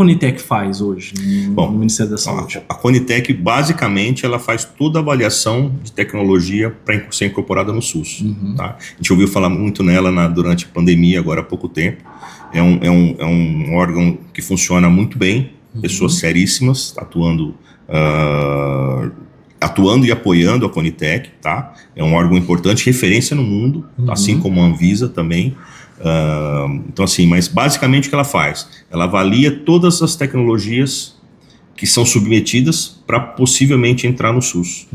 Conitec faz hoje no Ministério da Saúde? A Conitec, basicamente, ela faz toda a avaliação de tecnologia para ser incorporada no SUS. Tá? A gente ouviu falar muito nela durante a pandemia, agora há pouco tempo. É um órgão que funciona muito bem, pessoas seríssimas atuando e apoiando a Conitec, tá? É um órgão importante, referência no mundo, assim como a Anvisa também. Então, assim, mas basicamente o que ela faz? Ela avalia todas as tecnologias que são submetidas para possivelmente entrar no SUS.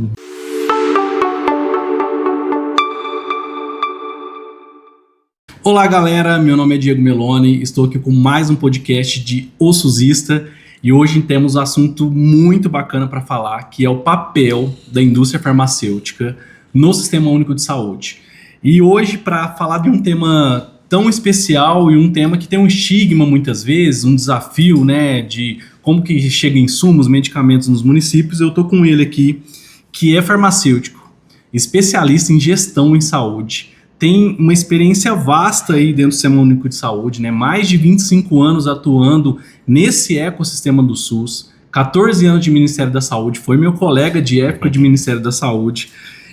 Olá, galera, meu nome é Diego Meloni, estou aqui com mais um podcast de O SUSista e hoje temos um assunto muito bacana para falar, que é o papel da indústria farmacêutica no Sistema Único de Saúde. E hoje, para falar de um tema tão especial e um tema que tem um estigma muitas vezes, um desafio, né, de como que chega insumos, medicamentos nos municípios, eu tô com ele aqui, que é farmacêutico, especialista em gestão em saúde, tem uma experiência vasta aí dentro do Sistema Único de Saúde, né, mais de 25 anos atuando nesse ecossistema do SUS, 14 anos de Ministério da Saúde, foi meu colega de época de Ministério da Saúde,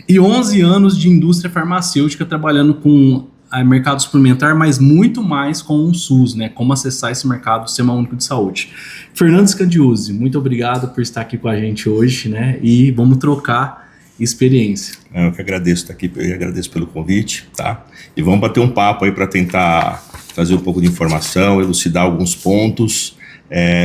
e 11 anos de indústria farmacêutica trabalhando com mercado suplementar, mas muito mais com o SUS, né? Como acessar esse mercado do Sistema Único de Saúde. Fernando Scandiosi, muito obrigado por estar aqui com a gente hoje, né? E vamos trocar experiência. Eu que agradeço estar aqui, eu agradeço pelo convite, tá? E vamos bater um papo aí para tentar trazer um pouco de informação, elucidar alguns pontos.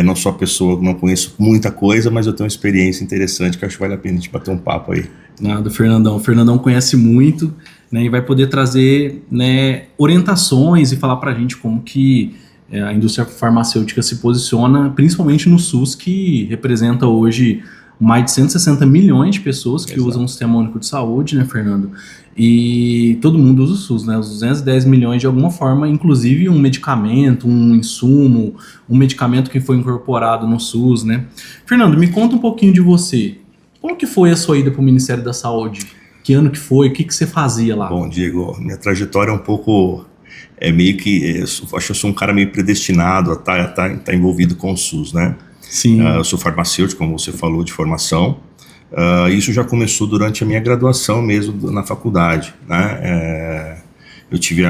Não sou a pessoa que não conheço muita coisa, mas eu tenho uma experiência interessante que acho que vale a pena a gente bater um papo aí. Nada, Fernandão. O Fernandão conhece muito, né, e vai poder trazer, né, orientações e falar para a gente como que a indústria farmacêutica se posiciona, principalmente no SUS, que representa hoje mais de 160 milhões de pessoas que usam o Sistema Único de Saúde, né, Fernando? E todo mundo usa o SUS, né? Os 210 milhões de alguma forma, inclusive um medicamento, um insumo, um medicamento que foi incorporado no SUS, né? Fernando, me conta um pouquinho de você. Como que foi a sua ida para o Ministério da Saúde? Que ano que foi? O que você fazia lá? Bom, Diego, minha trajetória é um pouco... meio que... acho que eu sou um cara meio predestinado a estar envolvido com o SUS, né? Sim. Eu sou farmacêutico, como você falou, de formação. Isso já começou durante a minha graduação mesmo na faculdade, né? Eu tive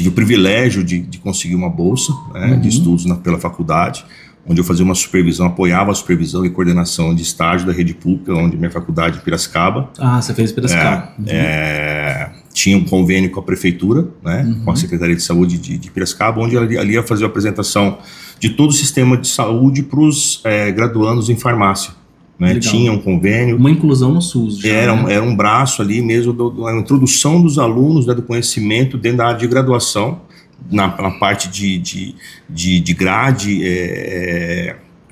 o privilégio de conseguir uma bolsa, né, de estudos pela faculdade, onde eu fazia uma supervisão, apoiava a supervisão e coordenação de estágio da rede pública, onde minha faculdade em Piracicaba. Ah, você fez Piracicaba. Tinha um convênio com a prefeitura, né, com a Secretaria de Saúde de Piracicaba, onde ali ia fazer a apresentação de todo o sistema de saúde para os graduandos em farmácia. Né? Tinha um convênio. Uma inclusão no SUS. Já, era um braço ali mesmo da introdução dos alunos, né, do conhecimento dentro da área de graduação, na parte de grade.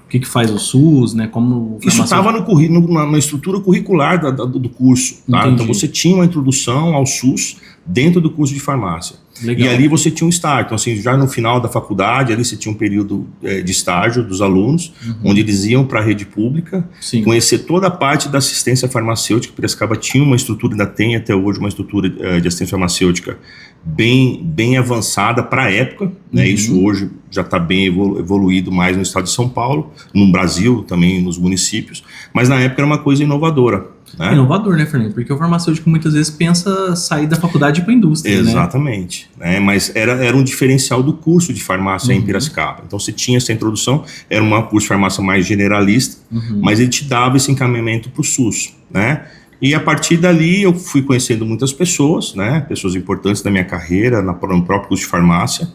O que faz o SUS, né? Como isso estava na estrutura curricular do curso. Tá? Então você tinha uma introdução ao SUS dentro do curso de farmácia. Legal. E ali você tinha um estágio. Então, assim, já no final da faculdade, ali você tinha um período de estágio dos alunos, onde eles iam para a rede pública, conhecer toda a parte da assistência farmacêutica. Piracicaba tinha uma estrutura, ainda tem até hoje uma estrutura de assistência farmacêutica bem avançada para a época, né? Isso hoje já está bem evoluído mais no estado de São Paulo, no Brasil também, nos municípios, mas na época era uma coisa inovadora. Né? Inovador, né, Fernando? Porque o farmacêutico muitas vezes pensa sair da faculdade para a indústria. Exatamente. Né? Mas era um diferencial do curso de farmácia em Piracicaba. Então você tinha essa introdução, era um curso de farmácia mais generalista, mas ele te dava esse encaminhamento para o SUS, né? E a partir dali eu fui conhecendo muitas pessoas, né? Pessoas importantes da minha carreira, no próprio curso de farmácia,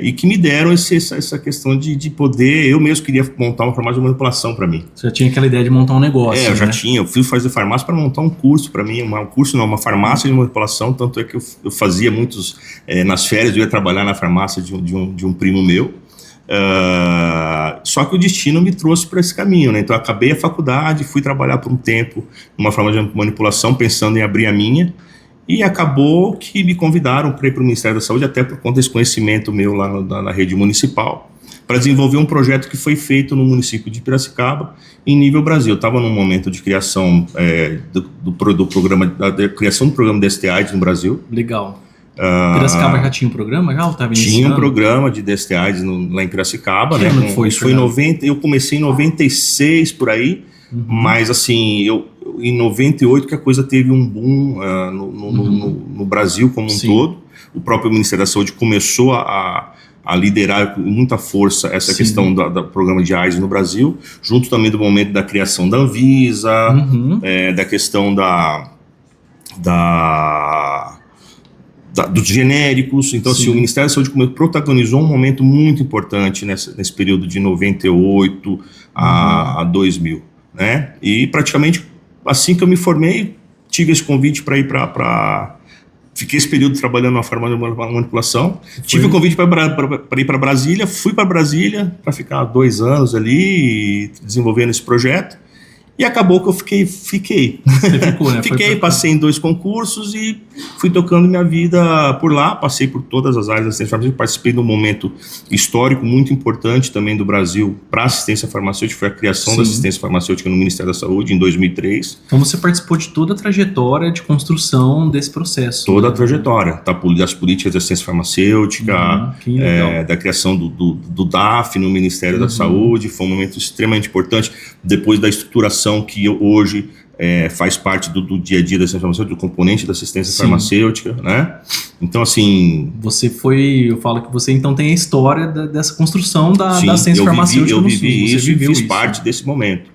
e que me deram essa questão de poder. Eu mesmo queria montar uma farmácia de manipulação para mim. Você já tinha aquela ideia de montar um negócio? Eu já tinha. Eu fui fazer farmácia para montar um curso para mim, uma farmácia de manipulação. Tanto é que eu fazia muitos. Nas férias eu ia trabalhar na farmácia de um primo meu. Só que o destino me trouxe para esse caminho, né? Então eu acabei a faculdade, fui trabalhar por um tempo numa farmácia de manipulação, pensando em abrir a minha. E acabou que me convidaram para ir para o Ministério da Saúde, até por conta desse conhecimento meu lá na rede municipal, para desenvolver um projeto que foi feito no município de Piracicaba, em nível Brasil. Eu estava num momento de criação do programa, da criação do programa DST-AIDS no Brasil. Legal. Piracicaba já tinha um programa? Já estava iniciando? Tinha um programa de DST-AIDS lá em Piracicaba, né? Foi em 90, eu comecei em 96 por aí, mas assim, em 98 que a coisa teve um boom no Brasil como um todo. O próprio Ministério da Saúde começou a liderar com muita força essa questão do programa de AIDS no Brasil, junto também do momento da criação da Anvisa, da questão dos genéricos. Então, assim, o Ministério da Saúde protagonizou um momento muito importante nesse período de 98 a 2000, né? E praticamente assim que eu me formei, tive esse convite para ir fiquei esse período trabalhando na farmacomanipulação. Tive o convite para ir para Brasília, fui para Brasília para ficar 2 anos ali desenvolvendo esse projeto. E acabou que eu fiquei. Você ficou, né? Fiquei, passei em 2 concursos e fui tocando minha vida por lá. Passei por todas as áreas da assistência farmacêutica. Participei de um momento histórico muito importante também do Brasil para a assistência farmacêutica. Foi a criação da assistência farmacêutica no Ministério da Saúde em 2003. Então você participou de toda a trajetória de construção desse processo. Toda a trajetória. Das políticas de assistência farmacêutica, da criação do DAF no Ministério da Saúde. Foi um momento extremamente importante. Depois da estruturação que hoje faz parte do dia a dia da assistência farmacêutica, do componente da assistência farmacêutica, né? Então, assim... eu falo que você então tem a história dessa construção da assistência farmacêutica no SUS. Eu vivi isso e fiz parte desse momento.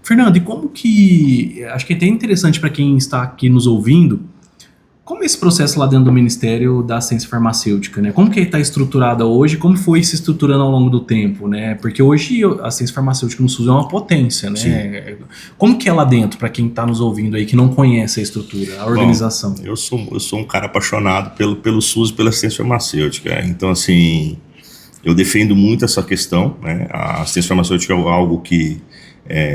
Fernando, e como que... Acho que é até interessante para quem está aqui nos ouvindo, como é esse processo lá dentro do Ministério da Assistência Farmacêutica, né? Como que está estruturada hoje? Como foi se estruturando ao longo do tempo, né? Porque hoje a assistência farmacêutica no SUS é uma potência, né? Sim. Como que é lá dentro, para quem está nos ouvindo aí, que não conhece a estrutura, a organização? Bom, eu sou um cara apaixonado pelo SUS e pela assistência farmacêutica. Então, assim, eu defendo muito essa questão, né? A assistência farmacêutica é algo que,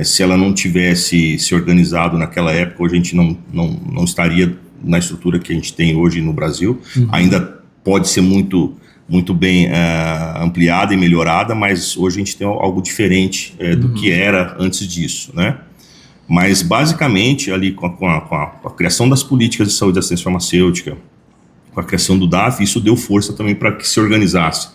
se ela não tivesse se organizado naquela época, hoje a gente não estaria na estrutura que a gente tem hoje no Brasil. Ainda pode ser muito bem ampliada e melhorada, mas hoje a gente tem algo diferente do que era antes disso, né? Mas basicamente ali com a criação das políticas de saúde e assistência farmacêutica, com a criação do DAF, isso deu força também para que se organizasse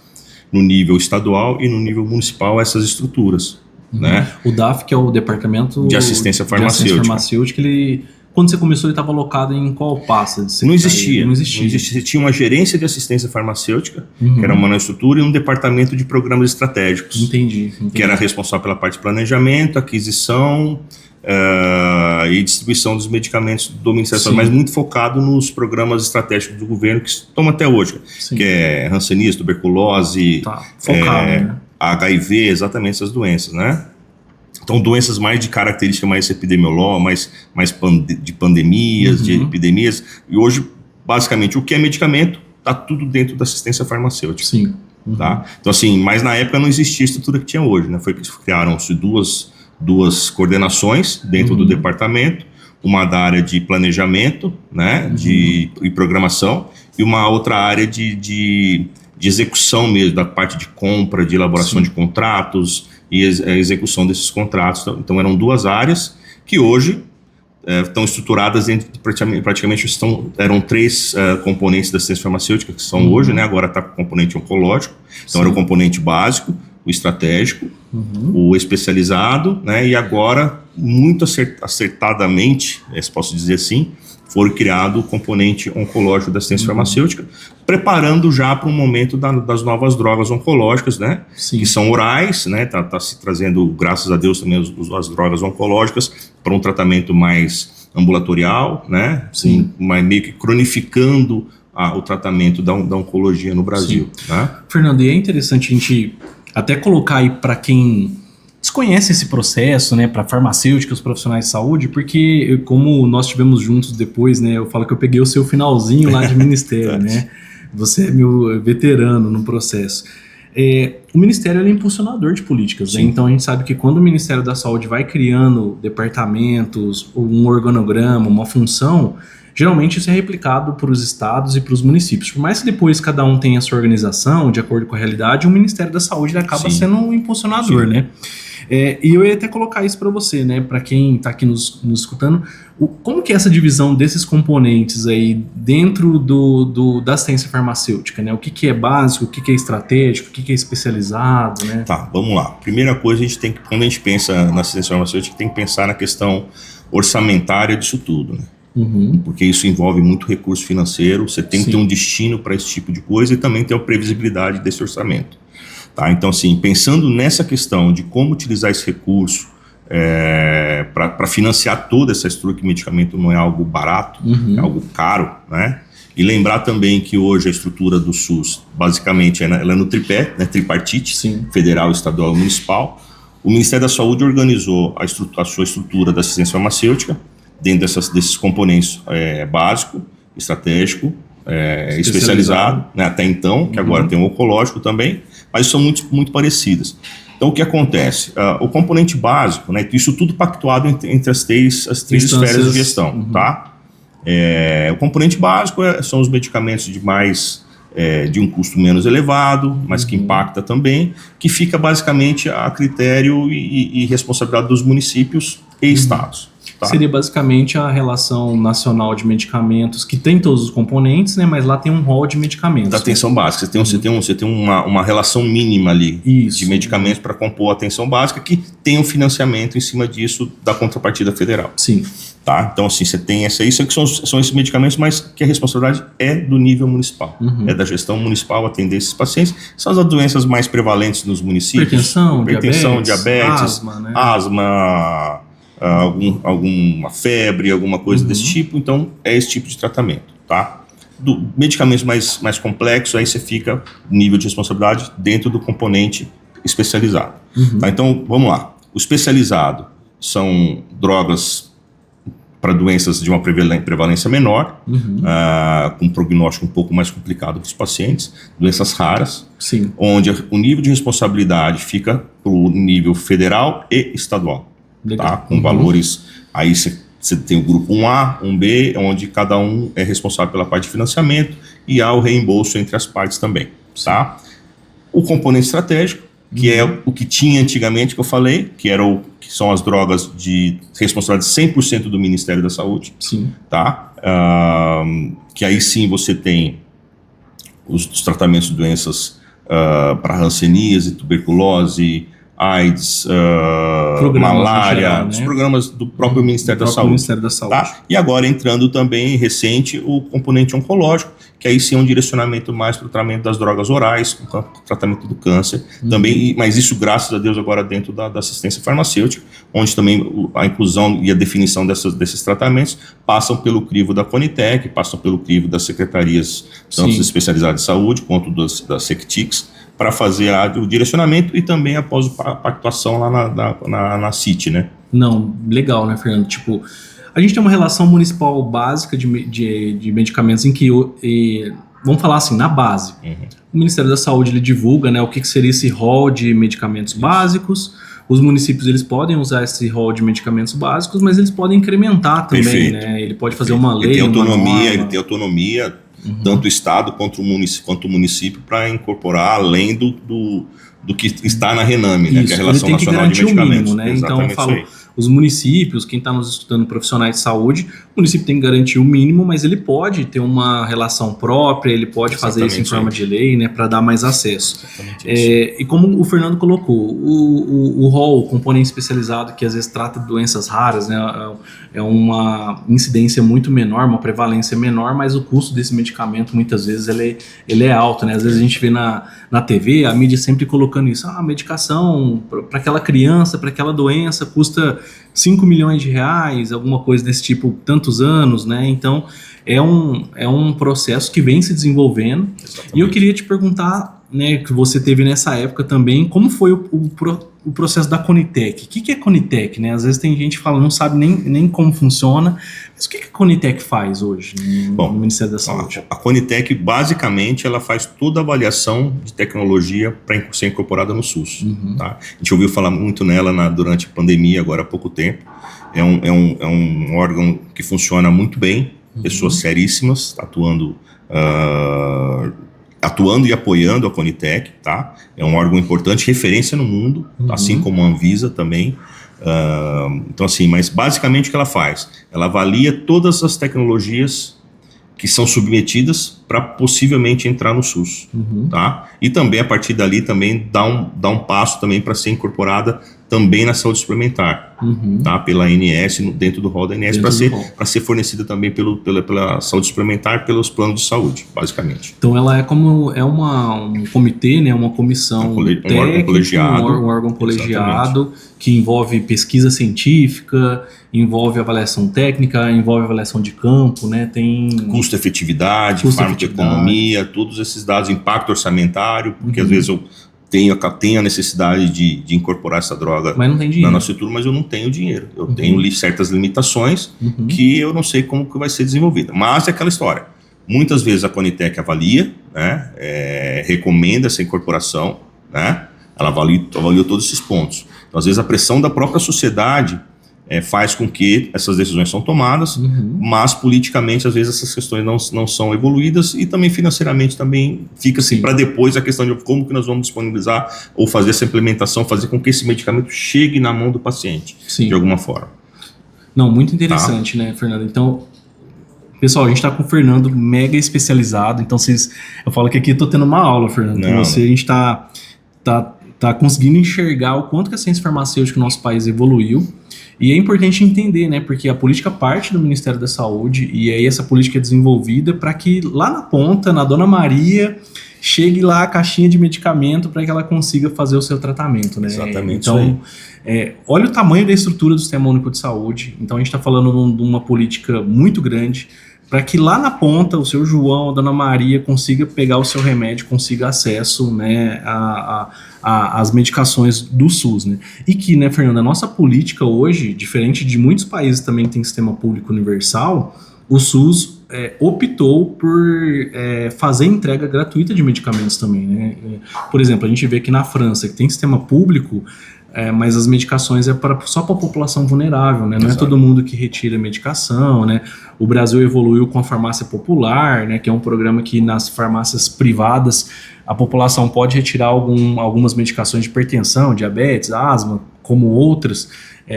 no nível estadual e no nível municipal essas estruturas, né? O DAF, que é o Departamento de Assistência Farmacêutica, ele... Quando você começou, ele estava alocado em qual pasta? Não existia. Você tinha uma gerência de assistência farmacêutica, que era uma estrutura, e um departamento de programas estratégicos. Entendi. Que era responsável pela parte de planejamento, aquisição e distribuição dos medicamentos do Ministério da Saúde, mas muito focado nos programas estratégicos do governo que estão até hoje, que é hanseníase, tuberculose, focado, né? HIV, exatamente essas doenças, né? Então, doenças mais de característica mais epidemiológica, mais de pandemias, de epidemias. E hoje, basicamente, o que é medicamento está tudo dentro da assistência farmacêutica. Sim. Tá? Então, assim, mas na época não existia a estrutura que tinha hoje, né? Criaram-se duas coordenações dentro do departamento, uma da área de planejamento, né? E programação, e uma outra área de execução mesmo, da parte de compra, de elaboração de contratos, e a execução desses contratos. Então eram 2 áreas que hoje estão estruturadas praticamente eram 3 componentes da assistência farmacêutica que são hoje, né? Agora está com o componente oncológico. Então era o componente básico, o estratégico, o especializado, né? E agora, muito acertadamente, se posso dizer assim, foi criado o componente oncológico da assistência farmacêutica, preparando já para um momento das novas drogas oncológicas, né? Que são orais, né? Tá se trazendo, graças a Deus, também as drogas oncológicas para um tratamento mais ambulatorial, né? Mas meio que cronificando o tratamento da oncologia no Brasil, né? Fernando, e é interessante a gente até colocar aí para quem desconhece esse processo, né, para farmacêuticos, profissionais de saúde, porque como nós tivemos juntos depois, né, eu falo que eu peguei o seu finalzinho lá de ministério, né, você é meu veterano no processo. O Ministério é impulsionador de políticas, né? Então a gente sabe que quando o Ministério da Saúde vai criando departamentos, um organograma, uma função, geralmente isso é replicado para os estados e para os municípios. Por mais que depois cada um tenha a sua organização, de acordo com a realidade, o Ministério da Saúde ele acaba sendo um impulsionador, né? E eu ia até colocar isso para você, né? Para quem está aqui nos escutando, como que é essa divisão desses componentes aí dentro da assistência farmacêutica, né? O que é básico, o que é estratégico, o que é especializado, né? Tá, vamos lá. Primeira coisa, quando a gente pensa na assistência farmacêutica, tem que pensar na questão orçamentária disso tudo, né? Porque isso envolve muito recurso financeiro, você tem que ter um destino para esse tipo de coisa e também ter a previsibilidade desse orçamento. Tá? Então, assim, pensando nessa questão de como utilizar esse recurso para financiar toda essa estrutura, que medicamento não é algo barato, é algo caro, né? E lembrar também que hoje a estrutura do SUS, basicamente, ela é no tripé, né, tripartite, federal, estadual e municipal. O Ministério da Saúde organizou a sua estrutura da assistência farmacêutica dentro desses componentes básico, estratégico, especializado, né, até então, que agora tem o oncológico também, mas são muito parecidas. Então, o que acontece? O componente básico, né, isso tudo pactuado entre as três esferas de gestão, tá? O componente básico são os medicamentos de um custo menos elevado, mas que impacta também, que fica basicamente a critério e responsabilidade dos municípios e estados. Tá. Seria basicamente a relação nacional de medicamentos, que tem todos os componentes, né? Mas lá tem um rol de medicamentos. Da atenção básica. Você tem uma relação mínima ali de medicamentos para compor a atenção básica, que tem um financiamento em cima disso da contrapartida federal. Sim. Tá? Então, assim, você tem isso que são esses medicamentos, mas que a responsabilidade é do nível municipal. É da gestão municipal atender esses pacientes. São as doenças mais prevalentes nos municípios. Hipertensão, diabetes, asma, alguma febre, alguma coisa desse tipo. Então, é esse tipo de tratamento, tá? Medicamentos mais complexos, aí você fica nível de responsabilidade dentro do componente especializado. Tá? Então, vamos lá. O especializado são drogas para doenças de uma prevalência menor, com prognóstico um pouco mais complicado para os pacientes, doenças raras, onde o nível de responsabilidade fica para o nível federal e estadual. Tá? Com valores, aí você tem o grupo 1A, 1B, onde cada um é responsável pela parte de financiamento e há o reembolso entre as partes também. Tá? O componente estratégico, que é o que tinha antigamente, que eu falei, que são as drogas de responsabilidade 100% do Ministério da Saúde. Tá? Que aí sim você tem os tratamentos de doenças para hanseníase, tuberculose, AIDS, malária, geral, né? Os programas do próprio Ministério da Saúde. Ministério da Saúde. Tá? E agora entrando também, recente, o componente oncológico, que aí sim é um direcionamento mais para o tratamento das drogas orais, o tratamento do câncer, também, mas isso, graças a Deus, agora dentro da assistência farmacêutica, onde também a inclusão e a definição desses tratamentos passam pelo crivo da Conitec, passam pelo crivo das secretarias, tanto especializadas de saúde, quanto das SECTICs, para fazer o direcionamento e também após a pactuação lá na CIT, né? Não, legal, né, Fernando? Tipo, a gente tem uma relação municipal básica de medicamentos em que, vamos falar assim, na base, o Ministério da Saúde ele divulga, né, o que seria esse rol de medicamentos básicos. Os municípios eles podem usar esse rol de medicamentos básicos, mas eles podem incrementar também, né? Ele pode fazer uma lei, ele tem autonomia, tanto o Estado quanto o município, para incorporar além do que está na Rename, né, que é a Relação Nacional de Medicamentos. O mínimo, né? Então eu falo, os municípios, quem está nos estudando, profissionais de saúde, o município tem que garantir o mínimo, mas ele pode ter uma relação própria, ele pode fazer isso em forma de lei, né, para dar mais acesso. E como o Fernando colocou, o rol, o componente especializado, que às vezes trata de doenças raras, né, é uma incidência muito menor, uma prevalência menor, mas o custo desse medicamento muitas vezes ele é alto, né? Às vezes a gente vê na TV, a mídia sempre colocando isso, a medicação para aquela criança, para aquela doença custa 5 milhões de reais, alguma coisa desse tipo, tantos anos, né? Então é um processo que vem se desenvolvendo. Exatamente. E eu queria te perguntar, né, que você teve nessa época também, como foi o processo da Conitec? O que é Conitec, né? Às vezes tem gente que fala, não sabe nem como funciona, mas o que a Conitec faz hoje no Ministério da Saúde? A Conitec, basicamente, ela faz toda a avaliação de tecnologia para ser incorporada no SUS. Tá? A gente ouviu falar muito nela durante a pandemia, agora há pouco tempo. É um órgão que funciona muito bem, pessoas seríssimas, atuando e apoiando a Conitec, tá? É um órgão importante, referência no mundo, assim como a Anvisa também. Então assim, mas basicamente o que ela faz? Ela avalia todas as tecnologias que são submetidas para possivelmente entrar no SUS, tá? E também a partir dali também dá um passo também para ser incorporada também na saúde suplementar, tá? Pela ANS, dentro do rol da ANS, para ser fornecida também pela saúde suplementar, pelos planos de saúde, basicamente. Então ela é como um comitê, né? Uma comissão técnica, um órgão colegiado, um órgão colegiado que envolve pesquisa científica, envolve avaliação técnica, envolve avaliação de campo, né? Tem custo-efetividade, farmacoeconomia, todos esses dados, impacto orçamentário, porque às vezes eu tenho a necessidade de incorporar essa droga na nossa estrutura, mas eu não tenho dinheiro. Eu tenho certas limitações que eu não sei como que vai ser desenvolvida. Mas é aquela história. Muitas vezes a Conitec avalia, né, recomenda essa incorporação, né, ela avaliou todos esses pontos. Então, às vezes a pressão da própria sociedade faz com que essas decisões são tomadas, mas politicamente às vezes essas questões não são evoluídas e também financeiramente também fica assim para depois a questão de como que nós vamos disponibilizar ou fazer essa implementação, fazer com que esse medicamento chegue na mão do paciente, de alguma forma. Não, muito interessante, né, Fernando? Então, pessoal, a gente está com o Fernando mega especializado, então eu falo que aqui eu tô tendo uma aula, Fernando, com você, a gente tá conseguindo enxergar o quanto que a ciência farmacêutica no nosso país evoluiu. E é importante entender, né, porque a política parte do Ministério da Saúde e aí essa política é desenvolvida para que lá na ponta, na Dona Maria, chegue lá a caixinha de medicamento para que ela consiga fazer o seu tratamento, né? Exatamente. Então, olha o tamanho da estrutura do Sistema Único de Saúde. Então, a gente está falando de uma política muito grande para que lá na ponta o seu João, a Dona Maria consiga pegar o seu remédio, consiga acesso, né, às medicações do SUS, né? E que, né, Fernanda, a nossa política hoje, diferente de muitos países também que tem sistema público universal, o SUS optou por fazer entrega gratuita de medicamentos também, né? Por exemplo, a gente vê que na França, que tem sistema público, mas as medicações só para a população vulnerável, né? Não é todo mundo que retira medicação, né? O Brasil evoluiu com a farmácia popular, né? Que é um programa que nas farmácias privadas a população pode retirar algumas medicações de hipertensão, diabetes, asma, como outras,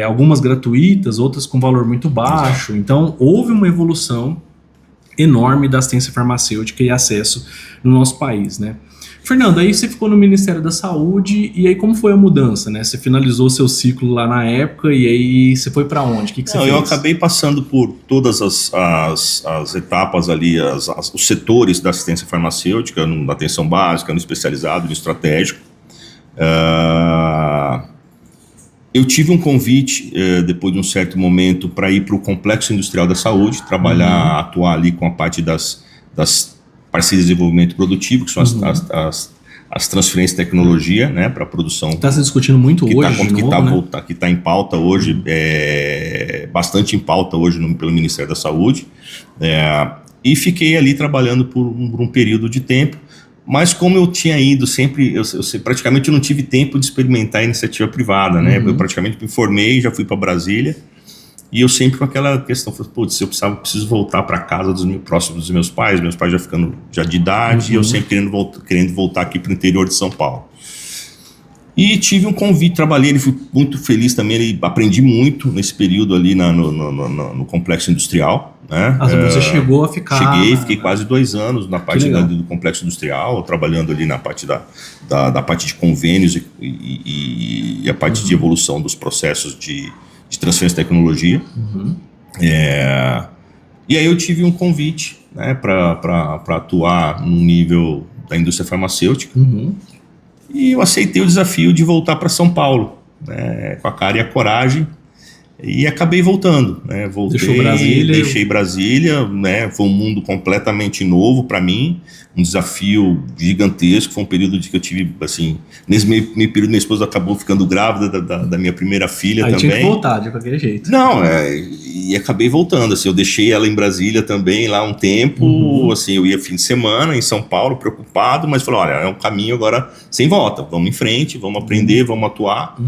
algumas gratuitas, outras com valor muito baixo. Então, houve uma evolução enorme da assistência farmacêutica e acesso no nosso país, né? Fernando, aí você ficou no Ministério da Saúde e aí como foi a mudança, né? Você finalizou seu ciclo lá na época e aí você foi para onde? O que você fez? Eu acabei passando por todas as etapas ali, os setores da assistência farmacêutica, na atenção básica, no especializado, no estratégico. Eu tive um convite, depois de um certo momento, para ir para o Complexo Industrial da Saúde, atuar ali com a parte das parcerias de desenvolvimento produtivo, que são as transferências de tecnologia, né, para a produção. Está se discutindo muito hoje, que está em pauta hoje, bastante em pauta hoje pelo Ministério da Saúde, e fiquei ali trabalhando por um período de tempo, mas como eu tinha ido sempre, eu praticamente não tive tempo de experimentar a iniciativa privada, né, eu praticamente me formei, já fui para Brasília, e eu sempre com aquela questão, putz, eu preciso voltar para casa próximo dos meus pais já ficando de idade, e eu sempre querendo voltar aqui para o interior de São Paulo. E tive um convite, trabalhei, fui muito feliz também, aprendi muito nesse período ali no Complexo Industrial. Né? Você chegou a ficar... Fiquei quase 2 anos na parte do Complexo Industrial, trabalhando ali na parte da parte de convênios e a parte de evolução dos processos de transferência de tecnologia. E aí eu tive um convite, né, para atuar no nível da indústria farmacêutica, e eu aceitei o desafio de voltar para São Paulo, né, com a cara e a coragem, e acabei voltando, né, deixei Brasília, né, foi um mundo completamente novo para mim, um desafio gigantesco, foi um período que eu tive, assim, nesse meio período minha esposa acabou ficando grávida da minha primeira filha também. Tinha que voltar de qualquer jeito. Não, e acabei voltando, assim, eu deixei ela em Brasília também lá um tempo, assim, eu ia fim de semana em São Paulo, preocupado, mas falei, olha, é um caminho agora sem volta, vamos em frente, vamos aprender, vamos atuar,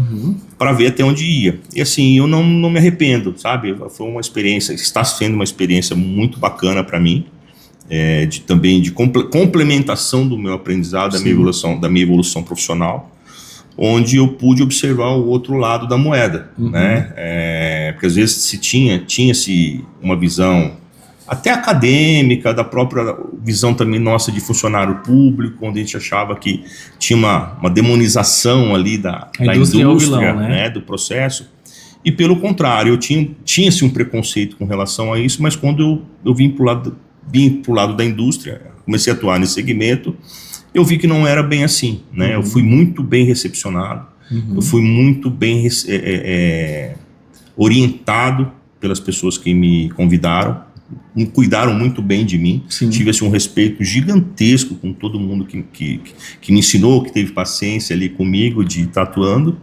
para ver até onde ia. E assim, eu não não me arrependo, sabe? Foi uma experiência, está sendo uma experiência muito bacana para mim, também de complementação do meu aprendizado, da minha evolução profissional, onde eu pude observar o outro lado da moeda, né? Porque às vezes tinha-se uma visão até acadêmica, da própria visão também nossa de funcionário público, onde a gente achava que tinha uma demonização ali da indústria, é o vilão, né? Do processo. E pelo contrário, tinha-se um preconceito com relação a isso, mas quando eu vim para o lado da indústria, comecei a atuar nesse segmento, eu vi que não era bem assim, né? Eu fui muito bem recepcionado, eu fui muito bem orientado pelas pessoas que me convidaram, cuidaram muito bem de mim. Sim. Tive assim, um respeito gigantesco com todo mundo que me ensinou, que teve paciência ali comigo de estar atuando.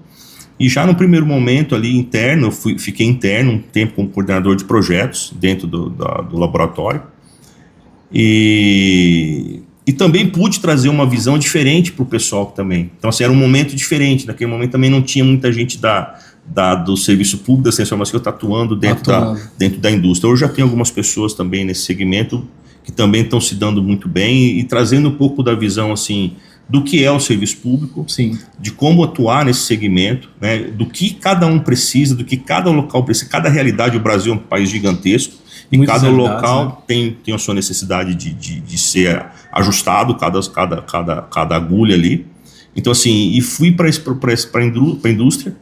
E já no primeiro momento ali interno, fiquei interno um tempo como coordenador de projetos dentro do laboratório. E também pude trazer uma visão diferente para o pessoal também. Então assim, era um momento diferente. Naquele momento também não tinha muita gente do serviço público, da ciência farmacêutica atuando dentro da indústria. Hoje já tem algumas pessoas também nesse segmento que também estão se dando muito bem e trazendo um pouco da visão assim, do que é o serviço público, sim, de como atuar nesse segmento, né, do que cada um precisa, do que cada local precisa, cada realidade. O Brasil é um país gigantesco e muitas cada local, né, tem a sua necessidade de ser ajustado, cada agulha ali. Então assim, e fui para a indústria.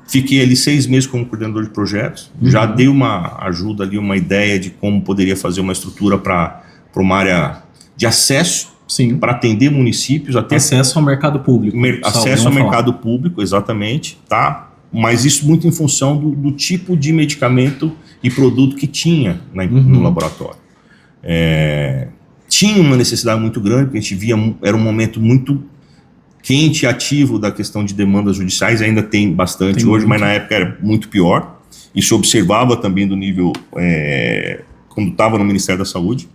Fiquei ali 6 meses como coordenador de projetos, já dei uma ajuda ali, uma ideia de como poderia fazer uma estrutura para uma área de acesso, para atender municípios. Acesso ao mercado público. Acesso ao mercado público, exatamente, tá? Mas isso muito em função do tipo de medicamento e produto que tinha no laboratório. Tinha uma necessidade muito grande, porque a gente via, era um momento muito quente e ativo da questão de demandas judiciais, ainda tem bastante hoje, mas na época era muito pior. Isso eu observava também do nível, quando estava no Ministério da Saúde.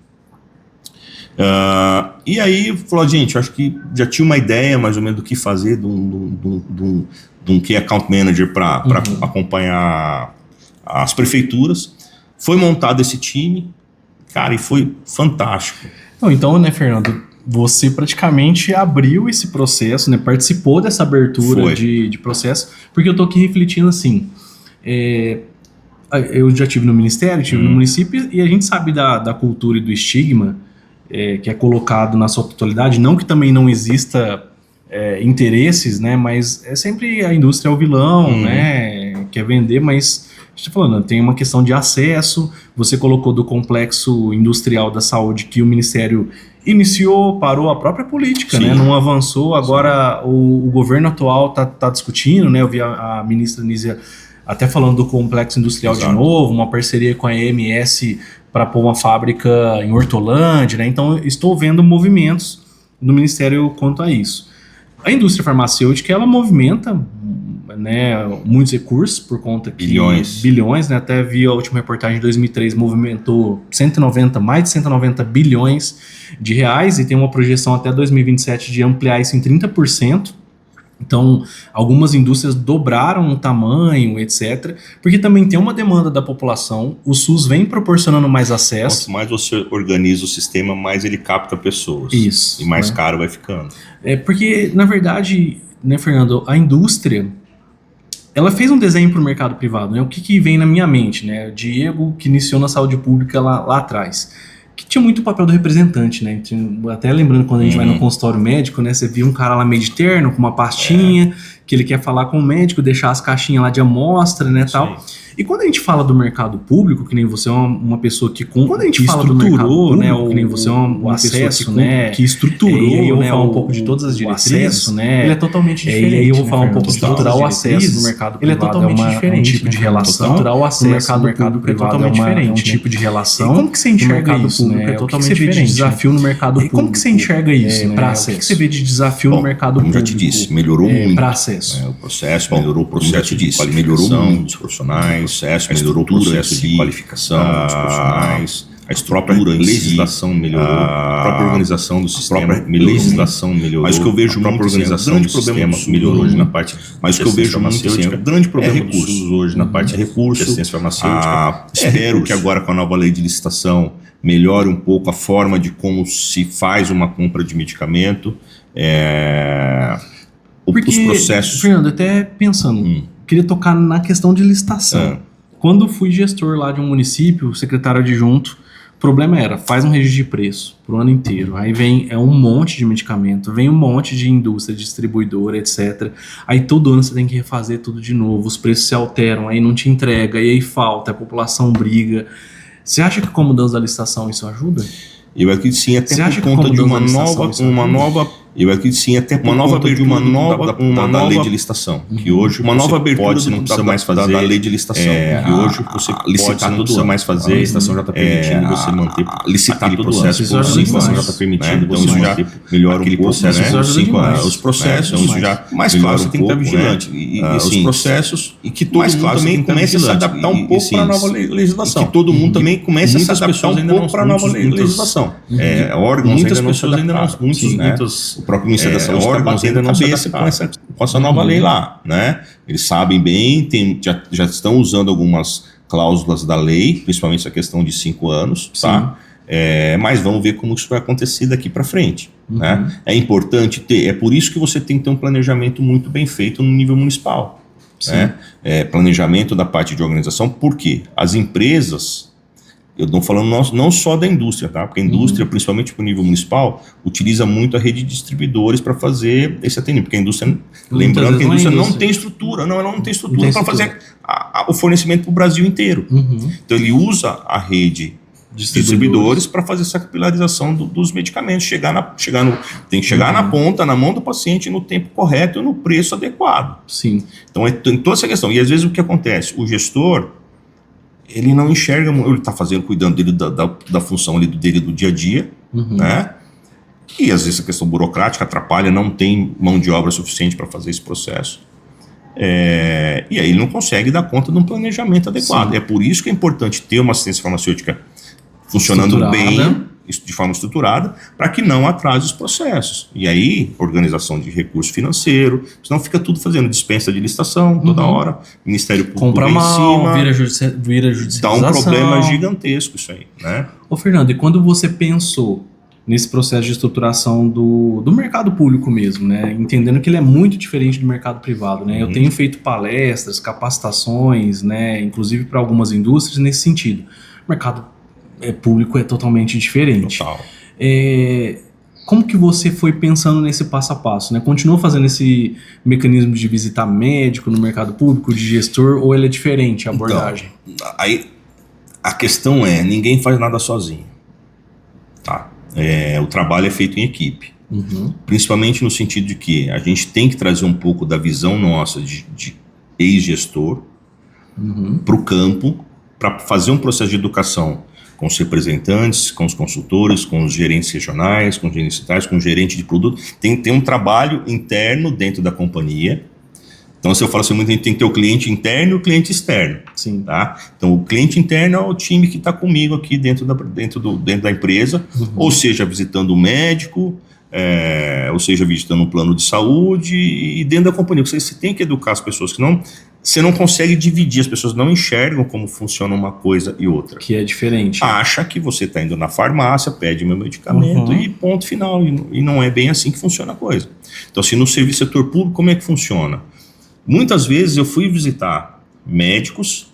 E aí, falou, gente, acho que já tinha uma ideia mais ou menos do que fazer, de um Key Account Manager para acompanhar as prefeituras. Foi montado esse time, cara, e foi fantástico. Então, né, Fernando, você praticamente abriu esse processo, né? Participou dessa abertura de processo, porque eu tô aqui refletindo assim, eu já estive no Ministério, estive no município, e a gente sabe da cultura e do estigma que é colocado na sua totalidade, não que também não exista interesses, né? Mas é sempre a indústria é o vilão, né? Quer vender, mas a gente tá falando, tem uma questão de acesso. Você colocou do complexo industrial da saúde que o Ministério iniciou, parou a própria política, né? Não avançou. Agora o governo atual tá discutindo, né? Eu vi a ministra Nízia até falando do complexo industrial de novo, uma parceria com a EMS para pôr uma fábrica em Hortolândia, né? Então estou vendo movimentos do Ministério quanto a isso. A indústria farmacêutica, ela movimenta, né, muitos recursos por conta que... Bilhões, né? Até vi a última reportagem de 2003, movimentou mais de 190 bilhões de reais e tem uma projeção até 2027 de ampliar isso em 30%. Então, algumas indústrias dobraram o tamanho, etc. Porque também tem uma demanda da população, o SUS vem proporcionando mais acesso. Quanto mais você organiza o sistema, mais ele capta pessoas. Isso. E mais caro vai ficando. Porque, na verdade, né, Fernando, a indústria, ela fez um desenho para o mercado privado, né? O que vem na minha mente, né? O Diego, que iniciou na saúde pública lá atrás, que tinha muito o papel do representante, né? Até lembrando quando a gente vai no consultório médico, né? Você via um cara lá meio de terno, com uma pastinha, que ele quer falar com o médico, deixar as caixinhas lá de amostra, né, tal. E quando a gente fala do mercado público, que nem você é uma pessoa que quando a gente fala do mercado público, né, que nem você é uma acesso, né, que estruturou, e aí eu vou falar um pouco de todas as diretrizes, né, ele é totalmente diferente. E aí eu vou falar um pouco de estruturar o acesso no mercado privado, ele é totalmente diferente, um tipo de relação. Estruturar o acesso no mercado privado é totalmente diferente, um tipo de relação. E como que você enxerga isso, né? O que você vê de desafio no mercado público? Como que você enxerga isso, né? Para acesso. O que você vê de desafio no mercado público? Como já te disse, melhorou muito. Para acesso. O processo melhorou, o processo de qualificação, melhorou muito os profissionais, melhorou o processo de qualificação dos profissionais, A estrutura, a legislação melhorou, a própria organização do sistema melhorou, legislação melhorou, mas o que eu vejo muito organização do sistema melhorou hoje na parte, mas o que eu vejo muito o grande problema do SUS hoje na parte de recurso, assistência farmacêutica. Espero que agora com a nova lei de licitação melhore um pouco a forma de como se faz uma compra de medicamento, os processos. Fernando, até pensando, queria tocar na questão de licitação. Quando fui gestor lá de um município, secretário adjunto, o problema era, faz um registro de preço pro ano inteiro, aí vem um monte de medicamento, vem um monte de indústria, distribuidora, etc. Aí todo ano você tem que refazer tudo de novo, os preços se alteram, aí não te entrega, e aí falta, a população briga. Você acha que com a mudança da licitação isso ajuda? Eu acredito sim, até por conta de uma nova eu acredito sim, até por conta de uma nova lei de licitação, que hoje uma nova abertura você não precisa mais fazer da lei de licitação, que hoje você licitar não precisa mais fazer, a licitação já está permitindo você manter licitar aquele processo por 5 anos, já está permitido, então isso já melhora aquele processo por 5 anos, os processos, isso já mais claro, você tem que estar vigilante, e os processos, e que todo mundo também comece a se adaptar um pouco para a nova legislação, que todo mundo também comece a se adaptar um pouco para a nova legislação, órgãos muitas pessoas ainda não, muitos o próprio Ministério da Saúde está batendo na cabeça com essa nova lei lá, né? Eles sabem bem, já estão usando algumas cláusulas da lei, principalmente essa questão de 5 anos, tá? Mas vamos ver como isso vai acontecer daqui para frente, né? É importante ter, é por isso que você tem que ter um planejamento muito bem feito no nível municipal, né? Planejamento da parte de organização, porque as empresas, eu estou falando não só da indústria, tá? Porque a indústria, principalmente para o nível municipal, utiliza muito a rede de distribuidores para fazer esse atendimento. Porque a indústria, lembrando que a indústria não tem estrutura, ela não tem estrutura para fazer o fornecimento para o Brasil inteiro. Então ele usa a rede de distribuidores para fazer essa capilarização dos medicamentos, tem que chegar na ponta, na mão do paciente, no tempo correto e no preço adequado. Sim. Então tem toda essa questão. E às vezes o que acontece? O gestor, ele não enxerga, ele está cuidando dele da função ali dele do dia a dia, né? E às vezes a questão burocrática atrapalha, não tem mão de obra suficiente para fazer esse processo. E aí ele não consegue dar conta de um planejamento adequado. Sim. É por isso que é importante ter uma assistência farmacêutica funcionando bem, de forma estruturada, para que não atrase os processos. E aí, organização de recurso financeiro, senão fica tudo fazendo dispensa de licitação toda hora, Ministério Público compra em mal, cima, vira judicialização. dá um problema gigantesco isso aí, né? Ô Fernando, e quando você pensou nesse processo de estruturação do mercado público mesmo, né? Entendendo que ele é muito diferente do mercado privado, né? Eu tenho feito palestras, capacitações, né? Inclusive para algumas indústrias nesse sentido. O mercado público é totalmente diferente. Total. Como que você foi pensando nesse passo a passo, né? Continua fazendo esse mecanismo de visitar médico no mercado público, de gestor, ou ele é diferente a abordagem? Então, aí a questão ninguém faz nada sozinho, tá? O trabalho é feito em equipe, principalmente no sentido de que a gente tem que trazer um pouco da visão nossa de ex-gestor para o campo, para fazer um processo de educação com os representantes, com os consultores, com os gerentes regionais, com os gerentes cidades, com o gerente de produto. Tem um trabalho interno dentro da companhia. Então, se eu falo assim, muita gente tem que ter o cliente interno e o cliente externo. Sim. Tá? Então, o cliente interno é o time que está comigo aqui dentro da empresa, ou seja, visitando o médico, ou seja, visitando um plano de saúde e dentro da companhia. Você tem que educar as pessoas, que você não consegue dividir, as pessoas não enxergam como funciona uma coisa e outra. Que é diferente. Acha que você está indo na farmácia, pede meu medicamento e ponto final. E não é bem assim que funciona a coisa. Então, assim, no serviço setor público, como é que funciona? Muitas vezes eu fui visitar médicos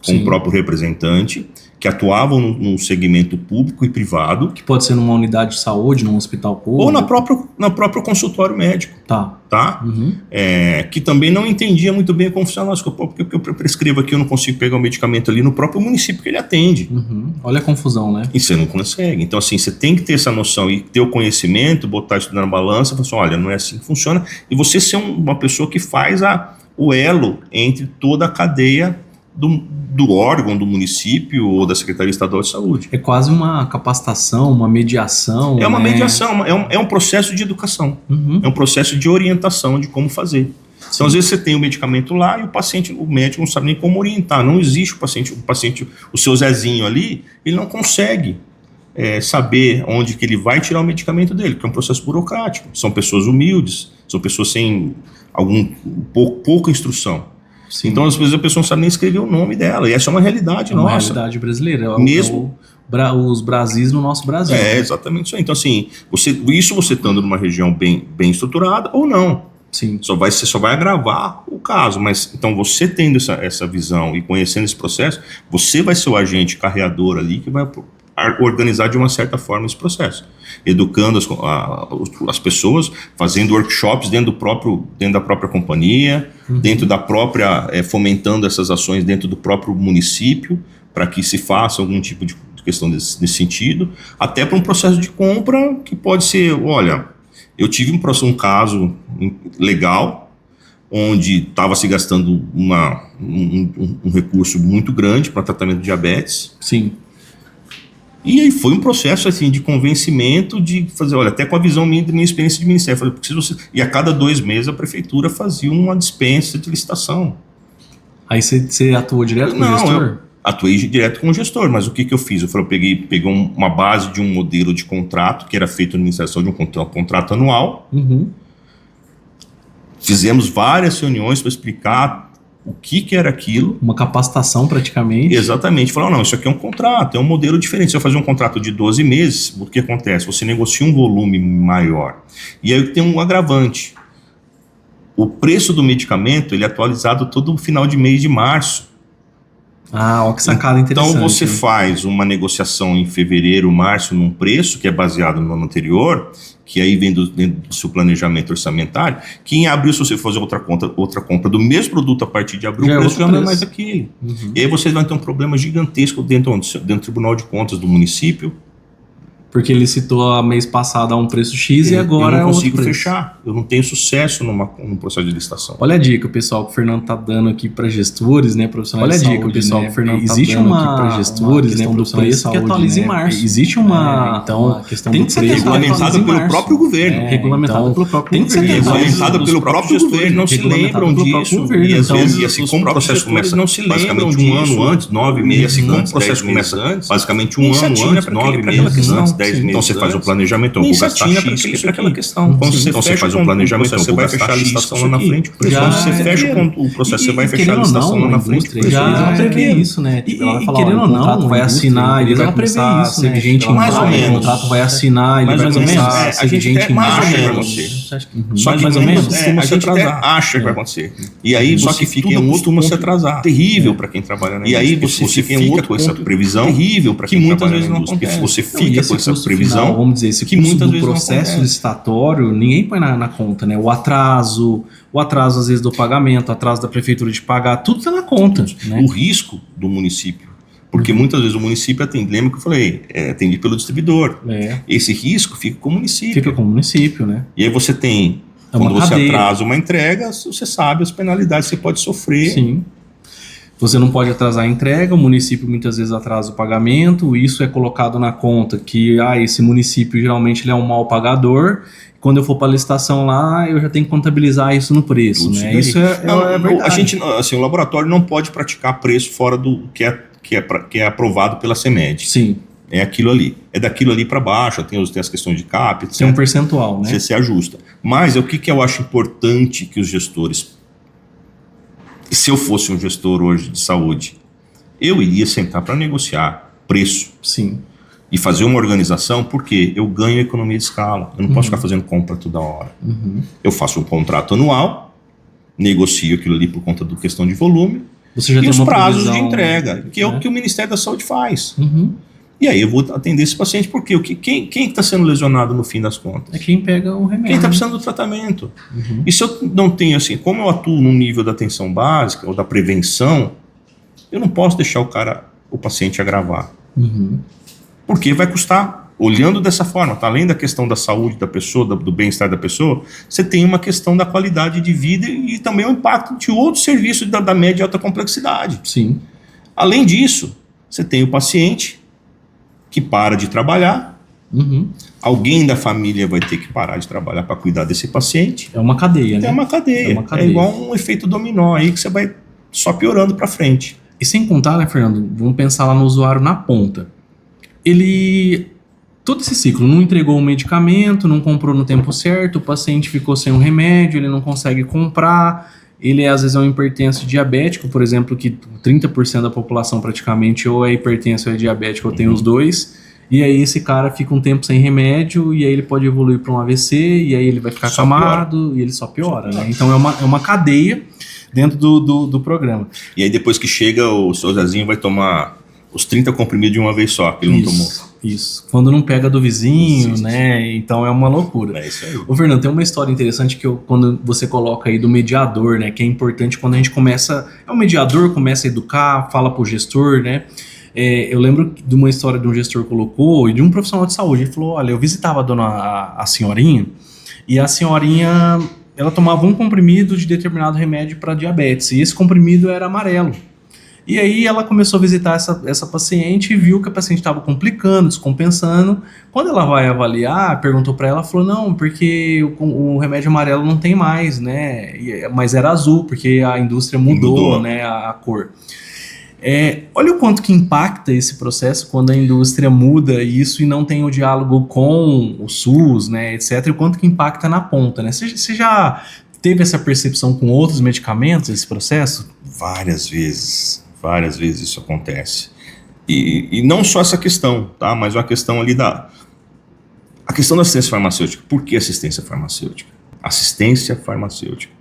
com o próprio representante, que atuavam no segmento público e privado. Que pode ser numa unidade de saúde, num hospital público. Ou na próprio consultório médico. Tá? Que também não entendia muito bem como funcionava. Porque eu prescrevo aqui, eu não consigo pegar o medicamento ali no próprio município que ele atende. Olha a confusão, né? E você não consegue. Então, assim, você tem que ter essa noção e ter o conhecimento, botar isso na balança, falar assim, olha, não é assim que funciona. E você ser uma pessoa que faz o elo entre toda a cadeia do órgão, do município ou da Secretaria Estadual de Saúde. É quase uma capacitação, uma mediação. É uma mediação, é um processo de educação, é um processo de orientação de como fazer. Então, às vezes você tem o medicamento lá e o médico não sabe nem como orientar. Não existe o paciente, o seu Zezinho ali, ele não consegue saber onde que ele vai tirar o medicamento dele, porque é um processo burocrático. São pessoas humildes, são pessoas sem pouca instrução. Sim. Então, às vezes, a pessoa não sabe nem escrever o nome dela, e essa é uma realidade nossa. É uma realidade brasileira. Mesmo os Brasis no nosso Brasil. Exatamente isso aí. Então, assim, você estando numa região bem estruturada ou não. Sim. Você só vai agravar o caso, mas então você tendo essa visão e conhecendo esse processo, você vai ser o agente carreador ali que vai organizar de uma certa forma esse processo, educando as pessoas, fazendo workshops dentro da própria companhia, dentro da própria, fomentando essas ações dentro do próprio município, para que se faça algum tipo de questão nesse sentido, até para um processo de compra que pode ser, olha, eu tive um caso legal, onde estava se gastando um recurso muito grande para tratamento de diabetes. Sim. E aí foi um processo assim, de convencimento de fazer, olha, até com a visão minha experiência de ministério, eu falei, e a cada 2 meses a prefeitura fazia uma dispensa de licitação. Aí você atuou direto com o gestor? Eu atuei direto com o gestor, mas o que eu fiz? Eu falei, peguei uma base de um modelo de contrato que era feito na administração de um contrato anual. Fizemos várias reuniões para explicar o que era aquilo. Uma capacitação praticamente. Exatamente. Falaram, não, isso aqui é um contrato, é um modelo diferente. Se eu fazer um contrato de 12 meses, o que acontece? Você negocia um volume maior. E aí tem um agravante. O preço do medicamento ele é atualizado todo final de mês de março. Ó, que sacada interessante. Então você faz uma negociação em fevereiro, março, num preço que é baseado no ano anterior, que aí vem dentro do seu planejamento orçamentário, que em abril, se você fazer outra compra do mesmo produto a partir de abril, o preço já não é mais aquele. E aí você vai ter um problema gigantesco dentro do Tribunal de Contas do município. Porque ele citou mês passado a um preço X e agora eu não consigo outro fechar. Eu não tenho sucesso num processo de licitação. Olha a dica, pessoal, que o Fernando tá dando aqui para gestores, né, profissionais de saúde. Olha a dica, pessoal, que o Fernando tá dando aqui para gestores, né, profissionais de saúde, que atualiza em março. Existe uma questão tem que ser regulamentado pelo próprio governo. Regulamentado pelo próprio governo. Tem que ser regulamentado pelo próprio governo. Não se lembram disso. E às vezes, assim, como o processo começa basicamente um ano antes, 9 meses, como o processo começa basicamente um ano antes, 9 meses antes, 10 meses. Então você faz o planejamento, eu vou gastar X para aquela questão. Quando você faz o planejamento, você vai fechar a licitação lá na frente. Quando você fecha o processo, você vai fechar a licitação lá na frente. Já prevê isso, né? E querendo ou não, o contrato vai assinar, ele vai começar a ser vigente em maio, o contrato vai assinar, ele vai começar a ser vigente em maio. Só que mais ou menos, a gente até acha que vai acontecer. E aí, só que fica em outro se atrasar. Terrível para quem trabalha na indústria. E aí você fica com essa previsão terrível para quem trabalha na indústria. Você fica com essa previsão. Vamos dizer, esse custo do processo licitatório, ninguém põe na conta, né? O atraso às vezes do pagamento, o atraso da prefeitura de pagar, tudo está na conta. Né? O risco do município, porque muitas vezes o município atende, lembra que eu falei, atendido pelo distribuidor. Esse risco fica com o município. Fica com o município, né? E aí você tem, quando você atrasa uma entrega, você sabe as penalidades que você pode sofrer. Sim. Você não pode atrasar a entrega, o município muitas vezes atrasa o pagamento, isso é colocado na conta que esse município geralmente ele é um mau pagador, quando eu for para a licitação lá, eu já tenho que contabilizar isso no preço. Né? Isso é verdade. A gente, assim, o laboratório não pode praticar preço fora do que é aprovado pela CEMED. Sim. É aquilo ali. É daquilo ali para baixo, tem as questões de CAP, etc. Tem um percentual, né? Você se ajusta. Mas o que eu acho importante que os gestores... Se eu fosse um gestor hoje de saúde, eu iria sentar para negociar preço. Sim. E fazer uma organização, porque eu ganho economia de escala. Eu não posso ficar fazendo compra toda hora. Eu faço um contrato anual, negocio aquilo ali por conta da questão de volume, você já e tem os uma prazos previsão, de entrega, que é o que o Ministério da Saúde faz. Uhum. E aí eu vou atender esse paciente, porque quem está sendo lesionado no fim das contas? É quem pega o remédio. Quem está precisando do tratamento. E se eu não tenho, assim, como eu atuo no nível da atenção básica ou da prevenção, eu não posso deixar o paciente agravar. Porque vai custar, olhando dessa forma, tá? Além da questão da saúde da pessoa, do bem-estar da pessoa, você tem uma questão da qualidade de vida e também o impacto de outros serviços da média e alta complexidade. Sim. Além disso, você tem o paciente que para de trabalhar Alguém da família vai ter que parar de trabalhar para cuidar desse paciente. É uma cadeia, né? É uma cadeia. É igual um efeito dominó aí que você vai só piorando para frente. E sem contar, né, Fernando? Vamos pensar lá no usuário na ponta. Todo esse ciclo, não entregou o medicamento, não comprou no tempo certo, o paciente ficou sem um remédio, ele não consegue comprar, ele às vezes é um hipertenso diabético, por exemplo, que 30% da população praticamente ou é hipertenso ou é diabético ou tem os dois, e aí esse cara fica um tempo sem remédio, e aí ele pode evoluir para um AVC, e aí ele vai ficar acamado, e ele só piora, né? Então é uma cadeia dentro do programa. E aí depois que chega, o seu Zezinho vai tomar os 30 comprimidos de uma vez só, que ele não tomou. Isso. Quando não pega do vizinho, né? Então é uma loucura. É isso aí. Ô, Fernando, tem uma história interessante quando você coloca aí do mediador, né? Que é importante quando a gente começa... É um mediador, começa a educar, fala pro gestor, né? Eu lembro de uma história de um gestor colocou e de um profissional de saúde. Ele falou, olha, eu visitava a senhorinha e a senhorinha, ela tomava um comprimido de determinado remédio para diabetes e esse comprimido era amarelo. E aí ela começou a visitar essa paciente e viu que a paciente estava complicando, descompensando. Quando ela vai avaliar, perguntou para ela, falou, não, porque o remédio amarelo não tem mais, né? Mas era azul, porque a indústria mudou. Né, a cor. Olha o quanto que impacta esse processo quando a indústria muda isso e não tem o diálogo com o SUS, né, etc. E o quanto que impacta na ponta, né? Você já teve essa percepção com outros medicamentos, esse processo? Várias vezes isso acontece. E não só essa questão, tá? Mas uma questão ali a questão da assistência farmacêutica. Por que assistência farmacêutica? Assistência farmacêutica.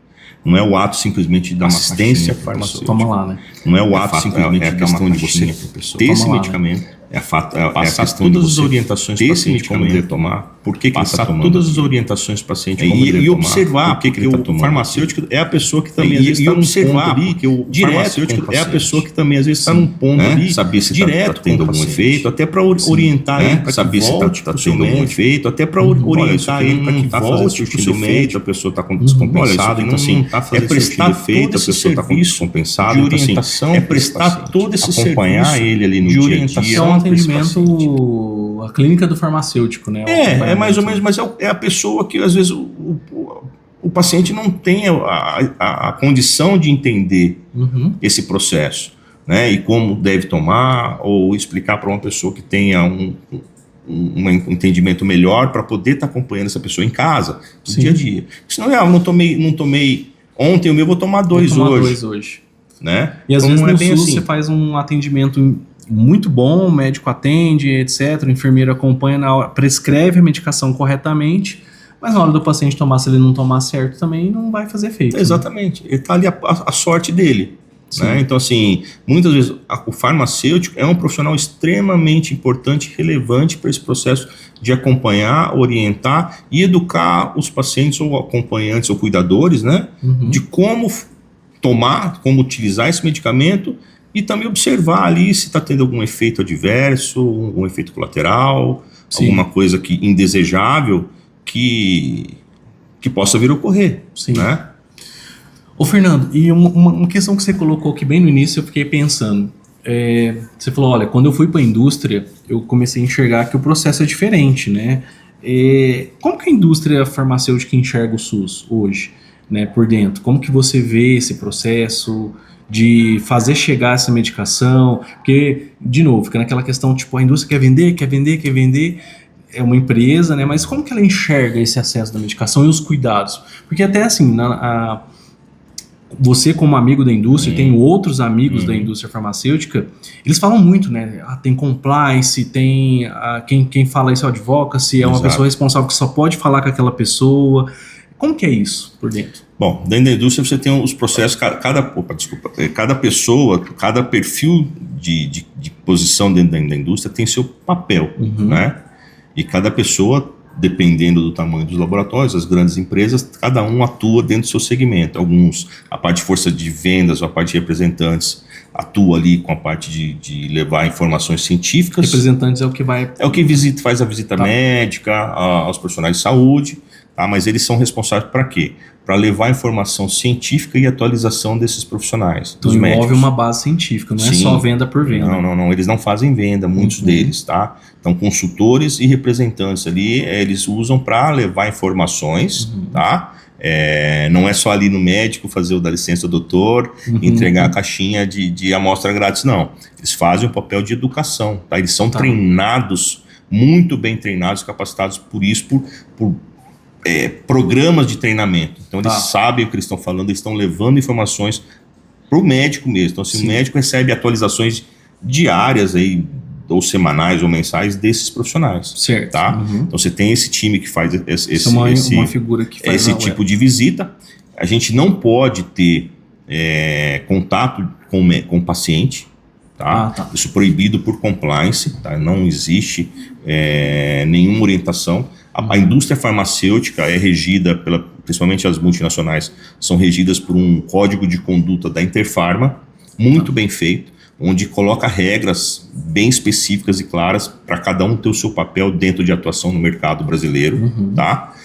Não é o ato simplesmente de dar uma assistência farmacêutica. Toma lá, né? Não é o ato simplesmente de dar uma questão de você ter esse medicamento. Né? É a questão de você orientações ter esse medicamento ele tomar, por que ele está tomando. Todas as orientações para o paciente e observar por que ele está tomando. O farmacêutico é a pessoa que também às vezes está num ponto ali, que o farmacêutico é a pessoa que também às vezes está num ponto ali, saber se está tendo algum efeito, até para orientar ele para saber se está tendo algum efeito, até para orientar ele para que volte para o seu médico, a pessoa está descompensada, então assim, é prestar todo esse serviço de orientação, é prestar todo esse serviço, acompanhar ele ali no dia a dia. Atendimento, a clínica do farmacêutico, né? É mais ou menos, mas é a pessoa que às vezes o paciente não tem a condição de entender esse processo, né? E como deve tomar, ou explicar para uma pessoa que tenha um entendimento melhor para poder estar acompanhando essa pessoa em casa, no dia a dia. Senão, não tomei ontem, o meu vou tomar dois hoje. Né? E às vezes no SUS você faz um atendimento muito bom, o médico atende, etc. O enfermeiro acompanha na hora, prescreve a medicação corretamente, mas na hora do paciente tomar, se ele não tomar certo, também não vai fazer efeito. Exatamente. Né? Ele está ali a sorte dele. Né? Então, assim, muitas vezes o farmacêutico é um profissional extremamente importante e relevante para esse processo de acompanhar, orientar e educar os pacientes ou acompanhantes ou cuidadores, né? De como tomar, como utilizar esse medicamento e também observar ali se está tendo algum efeito adverso, algum efeito colateral, alguma coisa indesejável que possa vir a ocorrer. Né? Ô Fernando, e uma questão que você colocou aqui bem no início, eu fiquei pensando. Você falou, olha, quando eu fui para a indústria, eu comecei a enxergar que o processo é diferente, né? Como que a indústria farmacêutica enxerga o SUS hoje, né, por dentro? Como que você vê esse processo de fazer chegar essa medicação? Porque, de novo, fica naquela questão, tipo, a indústria quer vender, é uma empresa, né? Mas como que ela enxerga esse acesso da medicação e os cuidados? Porque até assim, você como amigo da indústria, tem outros amigos da indústria farmacêutica, eles falam muito, né? Tem compliance, tem quem fala isso é o advocacy, é uma pessoa responsável que só pode falar com aquela pessoa. Como que é isso por dentro? Bom, dentro da indústria você tem os processos, cada pessoa, cada perfil de posição dentro da indústria tem seu papel, né? E cada pessoa, dependendo do tamanho dos laboratórios, as grandes empresas, cada um atua dentro do seu segmento. Alguns, a parte de força de vendas, a parte de representantes, atua ali com a parte de levar informações científicas. Representantes é o que vai... É o que faz a visita médica aos profissionais de saúde, tá? Mas eles são responsáveis para quê? Para levar informação científica e atualização desses profissionais, então dos médicos. Envolve uma base científica, não é só venda por venda. Não, eles não fazem venda, muitos deles, tá? Então, consultores e representantes ali, eles usam para levar informações, tá? Não é só ali no médico fazer o da licença doutor, entregar a caixinha de amostra grátis, não. Eles fazem um papel de educação, tá? Eles são treinados, muito bem treinados, capacitados por isso, por programas de treinamento. Então eles sabem o que eles estão falando, eles estão levando informações para o médico mesmo. Então, se o médico recebe atualizações diárias aí, ou semanais ou mensais desses profissionais. Certo. Tá? Então você tem esse time que faz uma figura que faz esse tipo de visita. A gente não pode ter contato com o paciente. Tá? Isso é proibido por compliance, tá? Não existe nenhuma orientação. A indústria farmacêutica é regida, principalmente as multinacionais, são regidas por um código de conduta da Interpharma, muito bem feito, onde coloca regras bem específicas e claras para cada um ter o seu papel dentro de atuação no mercado brasileiro. Tá?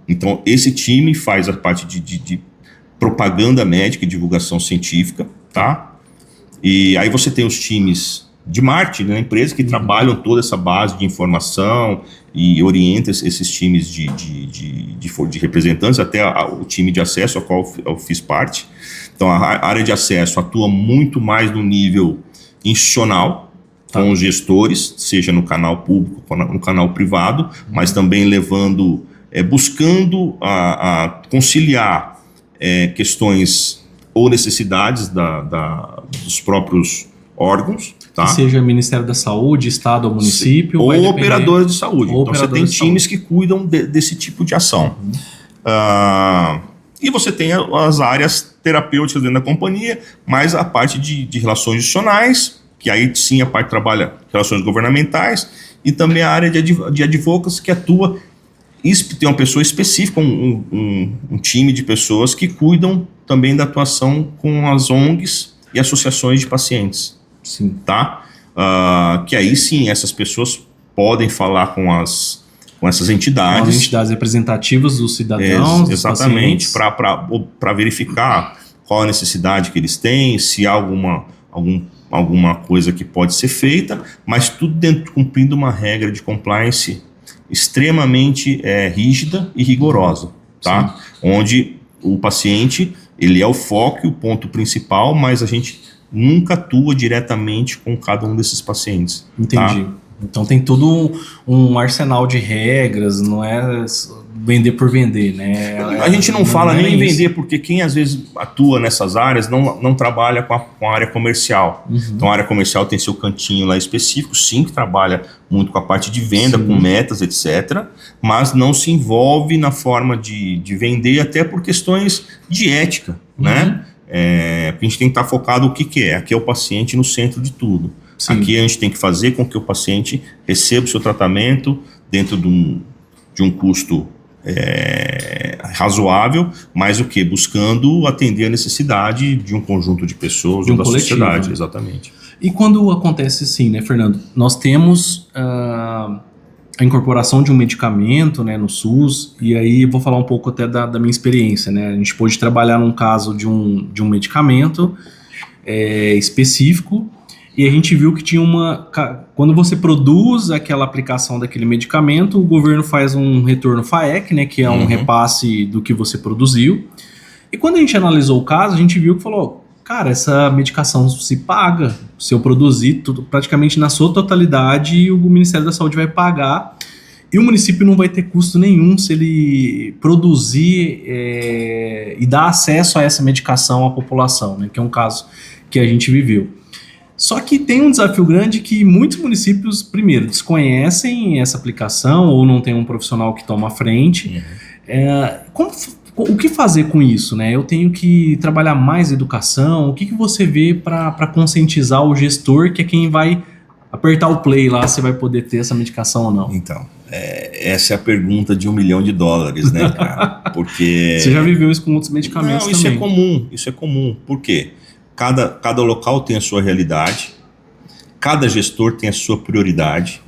Então, esse time faz a parte de propaganda médica e divulgação científica. Tá? E aí você tem os times de marketing na empresa que trabalham toda essa base de informação e orientam esses times de representantes, até o time de acesso, ao qual eu fiz parte. Então, a área de acesso atua muito mais no nível institucional, com os gestores, seja no canal público ou no canal privado, mas também buscando conciliar questões ou necessidades dos próprios órgãos, tá? Que seja Ministério da Saúde, Estado ou município. Ou operadores de saúde. Então você tem times que cuidam desse tipo de ação. E você tem as áreas terapêuticas dentro da companhia, mais a parte de relações institucionais, que aí sim a parte trabalha relações governamentais, e também a área de advocacy, que atua, tem uma pessoa específica, um time de pessoas que cuidam também da atuação com as ONGs e associações de pacientes. Sim. Tá? Que aí sim essas pessoas podem falar com essas entidades. Com as entidades representativas dos cidadãos, exatamente, para verificar qual a necessidade que eles têm, se há alguma coisa que pode ser feita, mas tudo cumprindo uma regra de compliance extremamente rígida e rigorosa, tá? Onde o paciente, ele é o foco e o ponto principal, mas a gente nunca atua diretamente com cada um desses pacientes. Entendi. Tá? Então tem todo um arsenal de regras, não é vender por vender, né? A gente não fala nem em vender, porque quem às vezes atua nessas áreas não trabalha com a área comercial. Então a área comercial tem seu cantinho lá específico, sim, que trabalha muito com a parte de venda, com metas, etc., mas não se envolve na forma de vender, até por questões de ética, né? A gente tem que estar focado o que é. Aqui é o paciente no centro de tudo. Sim. Aqui a gente tem que fazer com que o paciente receba o seu tratamento dentro de um custo razoável, mas o que? Buscando atender a necessidade de um conjunto de pessoas ou da sociedade. Exatamente. E quando acontece assim, né, Fernando? Nós temos a incorporação de um medicamento, né, no SUS, e aí vou falar um pouco até da minha experiência, né? A gente pôde trabalhar num caso de um medicamento específico, e a gente viu que tinha quando você produz aquela aplicação daquele medicamento, o governo faz um retorno FAEC, né, que é um repasse do que você produziu, e quando a gente analisou o caso, a gente viu que falou, cara, essa medicação se paga, se eu produzir tudo praticamente na sua totalidade, o Ministério da Saúde vai pagar, e o município não vai ter custo nenhum se ele produzir e dar acesso a essa medicação à população, né, que é um caso que a gente viveu. Só que tem um desafio grande que muitos municípios, primeiro, desconhecem essa aplicação ou não tem um profissional que toma a frente. O que fazer com isso, né? Eu tenho que trabalhar mais educação. O que você vê para conscientizar o gestor, que é quem vai apertar o play lá, se vai poder ter essa medicação ou não? Então, essa é a pergunta de $1 milhão, né, cara? Porque... Você já viveu isso com outros medicamentos também? Isso é comum. Por quê? Cada local tem a sua realidade, cada gestor tem a sua prioridade.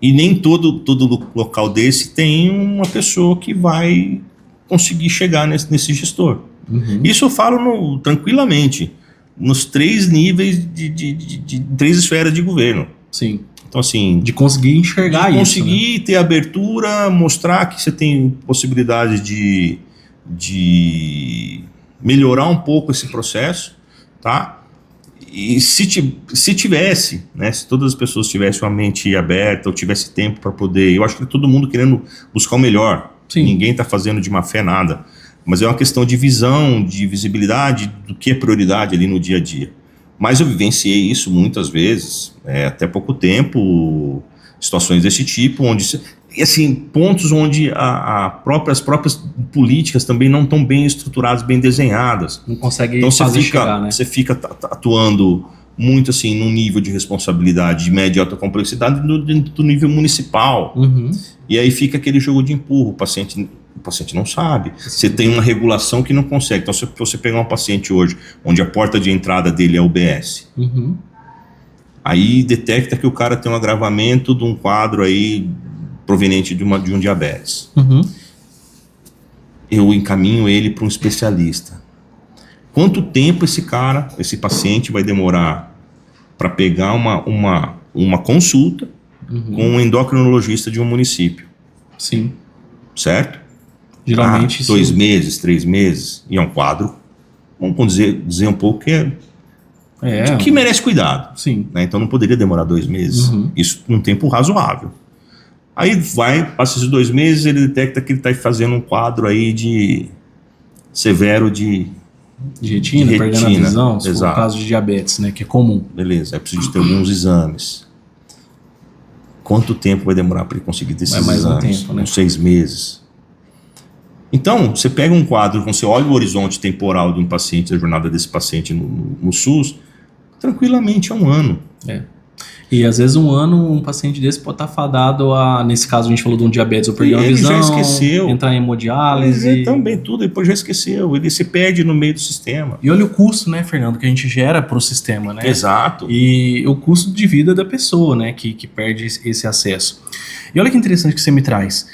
E nem todo local desse tem uma pessoa que vai conseguir chegar nesse gestor. Isso eu falo tranquilamente, nos 3 níveis de 3 esferas de governo. Sim. Então, assim, de conseguir enxergar isso. Conseguir ter abertura, mostrar que você tem possibilidade de melhorar um pouco esse processo, tá? E se tivesse, né, se todas as pessoas tivessem uma mente aberta ou tivesse tempo para poder, eu acho que todo mundo querendo buscar o melhor. Sim. Ninguém está fazendo de má fé nada, mas é uma questão de visão, de visibilidade do que é prioridade ali no dia a dia. Mas eu vivenciei isso muitas vezes, até pouco tempo, situações desse tipo, onde, assim, pontos onde as próprias políticas também não estão bem estruturadas, bem desenhadas. Não consegue fazer chegar, né? Você fica atuando muito, assim, num nível de responsabilidade de média e alta complexidade do nível municipal. E aí fica aquele jogo de empurro, o paciente não sabe. Você tem uma regulação que não consegue. Então, se você pegar um paciente hoje, onde a porta de entrada dele é UBS, aí detecta que o cara tem um agravamento de um quadro aí proveniente de um diabetes. Eu encaminho ele para um especialista. Quanto tempo esse paciente vai demorar para pegar uma consulta com um endocrinologista de um município? Sim. Certo? Geralmente 2 meses, 3 meses, e é um quadro, vamos dizer um pouco que merece cuidado. Sim. Né? Então não poderia demorar 2 meses, isso num tempo razoável. Aí passa esses 2 meses, ele detecta que ele está fazendo um quadro aí severo de retina, perdendo a visão, se for o caso de diabetes, né, que é comum. Beleza, é preciso ter alguns exames. Quanto tempo vai demorar para ele conseguir desses exames? Um tempo, né? Uns 6 meses. Então, você pega um quadro, você olha o horizonte temporal de um paciente, a jornada desse paciente no SUS, tranquilamente é 1 ano. E às vezes 1 ano, um paciente desse pode estar fadado a, nesse caso a gente falou de um diabetes, ou perder uma visão, já esqueceu. Entrar em hemodiálise. Também tudo, depois já esqueceu, ele se perde no meio do sistema. E olha o custo, né, Fernando, que a gente gera para o sistema, né? Exato. E o custo de vida da pessoa, né, que perde esse acesso. E olha que interessante que você me traz.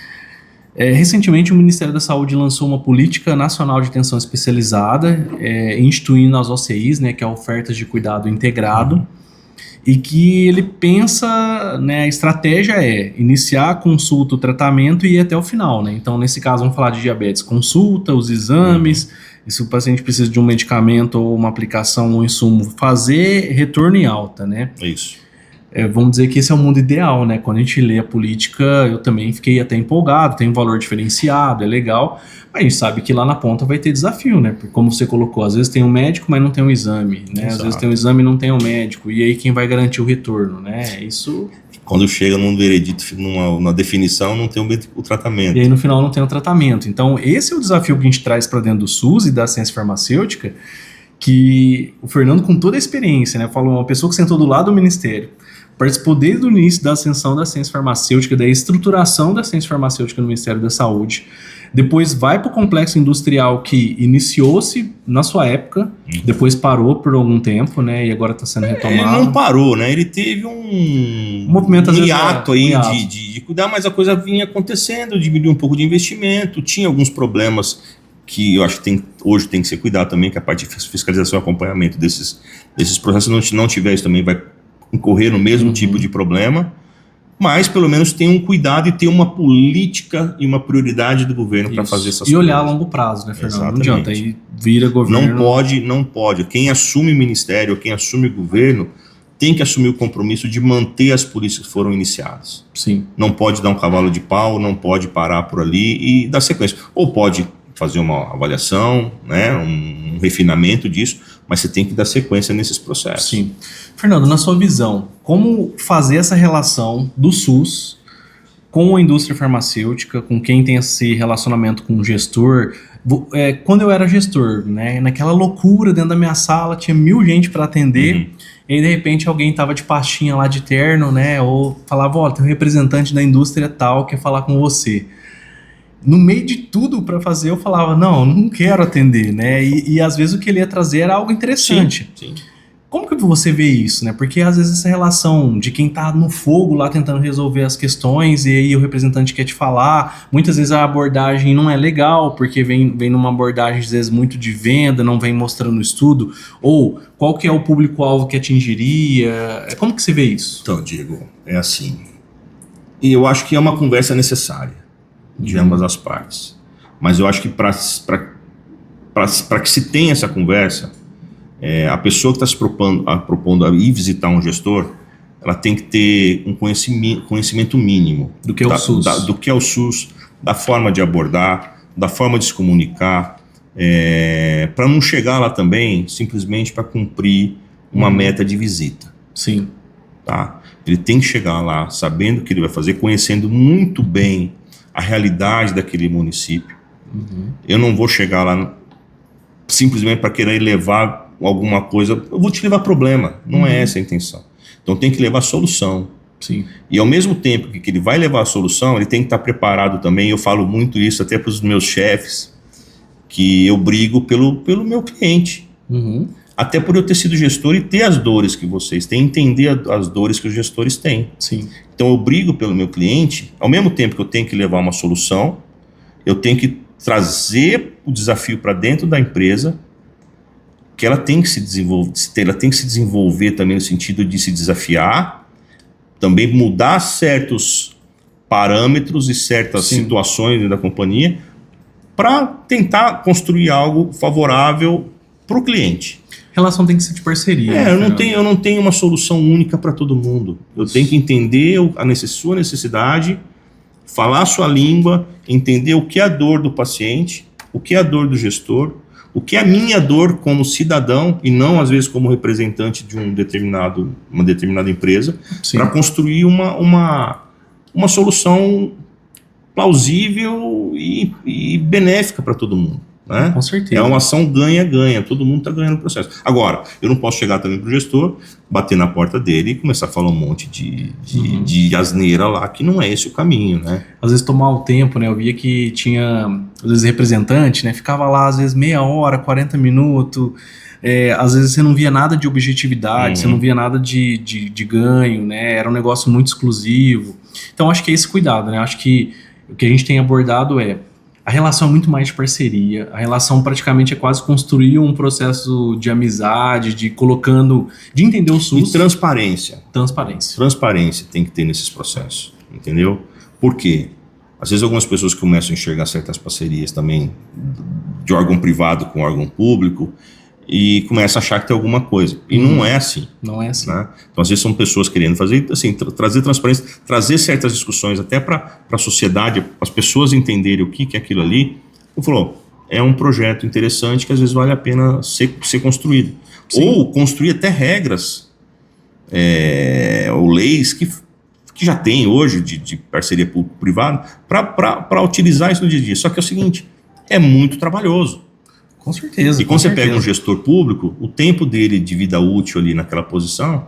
Recentemente o Ministério da Saúde lançou uma política nacional de atenção especializada, instituindo as OCIs, né, que é ofertas de cuidado integrado, e que ele pensa, né, a estratégia é iniciar a consulta, o tratamento e ir até o final, né? Então, nesse caso, vamos falar de diabetes, consulta, os exames, e se o paciente precisa de um medicamento ou uma aplicação, um insumo, fazer retorno em alta, né? Isso. Vamos dizer que esse é o mundo ideal, né? Quando a gente lê a política, eu também fiquei até empolgado, tem um valor diferenciado, é legal, mas a gente sabe que lá na ponta vai ter desafio, né? Porque como você colocou, às vezes tem um médico, mas não tem um exame, né? Às vezes tem um exame e não tem um médico, e aí quem vai garantir o retorno, né? Isso... Quando chega num veredito, numa definição, não tem o tratamento. E aí no final não tem o tratamento. Então esse é o desafio que a gente traz para dentro do SUS e da ciência farmacêutica, que o Fernando, com toda a experiência, né? Falou uma pessoa que sentou do lado do Ministério, participou desde o início da ascensão da ciência farmacêutica, da estruturação da ciência farmacêutica no Ministério da Saúde, depois vai para o complexo industrial que iniciou-se na sua época, depois parou por algum tempo, né, e agora está sendo retomado. Ele não parou, né, ele teve um movimento, hiato aí de cuidar, mas a coisa vinha acontecendo, diminuiu um pouco de investimento, tinha alguns problemas que eu acho que hoje tem que ser cuidado também, que a parte de fiscalização e acompanhamento desses processos, se não tiver isso também vai incorrer no mesmo tipo de problema, mas pelo menos tem um cuidado e tem uma política e uma prioridade do governo para fazer essas coisas. E olhar a longo prazo, né, Fernando? Exatamente. Não adianta, aí vira governo... Não pode. Quem assume o ministério, quem assume o governo, tem que assumir o compromisso de manter as políticas que foram iniciadas. Sim. Não pode dar um cavalo de pau, não pode parar por ali e dar sequência. Ou pode fazer uma avaliação, né, um refinamento disso, mas você tem que dar sequência nesses processos. Sim. Fernando, na sua visão, como fazer essa relação do SUS com a indústria farmacêutica, com quem tem esse relacionamento com o gestor? Quando eu era gestor, né, naquela loucura dentro da minha sala, tinha 1000 gente para atender, e aí de repente alguém tava de pastinha lá de terno, né, ou falava, olha, tem um representante da indústria tal que quer falar com você. No meio de tudo para fazer, eu falava, não quero atender, né? E às vezes o que ele ia trazer era algo interessante. Sim. Como que você vê isso, né? Porque às vezes essa relação de quem tá no fogo lá tentando resolver as questões e aí o representante quer te falar, muitas vezes a abordagem não é legal, porque vem numa abordagem às vezes muito de venda, não vem mostrando o estudo, ou qual que é o público-alvo que atingiria, como que você vê isso? Então, Diego, é assim, e eu acho que é uma conversa necessária de ambas as partes, mas eu acho que para que se tenha essa conversa, a pessoa que está se propondo a ir visitar um gestor, ela tem que ter um conhecimento mínimo do que é o SUS. Do que é o SUS, da forma de abordar, da forma de se comunicar, para não chegar lá também simplesmente para cumprir uma meta de visita. Sim. Tá? Ele tem que chegar lá sabendo o que ele vai fazer, conhecendo muito bem a realidade daquele município. Eu não vou chegar lá simplesmente para querer levar alguma coisa, eu vou te levar problema, não é essa a intenção. Então tem que levar solução. Sim. E ao mesmo tempo que ele vai levar a solução, ele tem que estar preparado também. Eu falo muito isso até para os meus chefes, que eu brigo pelo meu cliente. Até por eu ter sido gestor e ter as dores que vocês têm, entender as dores que os gestores têm. Sim. Então eu brigo pelo meu cliente, ao mesmo tempo que eu tenho que levar uma solução, eu tenho que trazer o desafio para dentro da empresa, que ela tem que se desenvolver também no sentido de se desafiar, também mudar certos parâmetros e certas situações da companhia para tentar construir algo favorável para o cliente. A relação tem que ser de parceria. Eu não tenho uma solução única para todo mundo. Eu tenho que entender sua necessidade, falar a sua língua, entender o que é a dor do paciente, o que é a dor do gestor, o que é a minha dor como cidadão e não às vezes como representante de uma determinada empresa, para construir uma solução plausível e benéfica para todo mundo. Né? Com certeza. É uma ação ganha-ganha, todo mundo está ganhando no processo. Agora, eu não posso chegar também para o gestor, bater na porta dele e começar a falar um monte de asneira lá, que não é esse o caminho, né? Às vezes tomar o tempo, né? Eu via que tinha, às vezes, representante, né? Ficava lá, às vezes, meia hora, 40 minutos. Às vezes você não via nada de objetividade, você não via nada de ganho, né? Era um negócio muito exclusivo. Então, acho que é esse cuidado, né? Acho que o que a gente tem abordado a relação é muito mais de parceria, a relação praticamente é quase construir um processo de amizade, de entender o SUS. E transparência. Transparência tem que ter nesses processos, entendeu? Por quê? Às vezes algumas pessoas começam a enxergar certas parcerias também de órgão privado com órgão público e começam a achar que tem alguma coisa. E não é assim. Não é assim. Né? Então, às vezes são pessoas querendo fazer, assim, trazer transparência, trazer certas discussões até para a sociedade, para as pessoas entenderem o que é aquilo ali. Eu falo, é um projeto interessante que às vezes vale a pena ser construído. Sim. Ou construir até regras ou leis que já tem hoje de parceria público-privada para utilizar isso no dia a dia. Só que é o seguinte, é muito trabalhoso. Com certeza. E quando você pega um gestor público, o tempo dele de vida útil ali naquela posição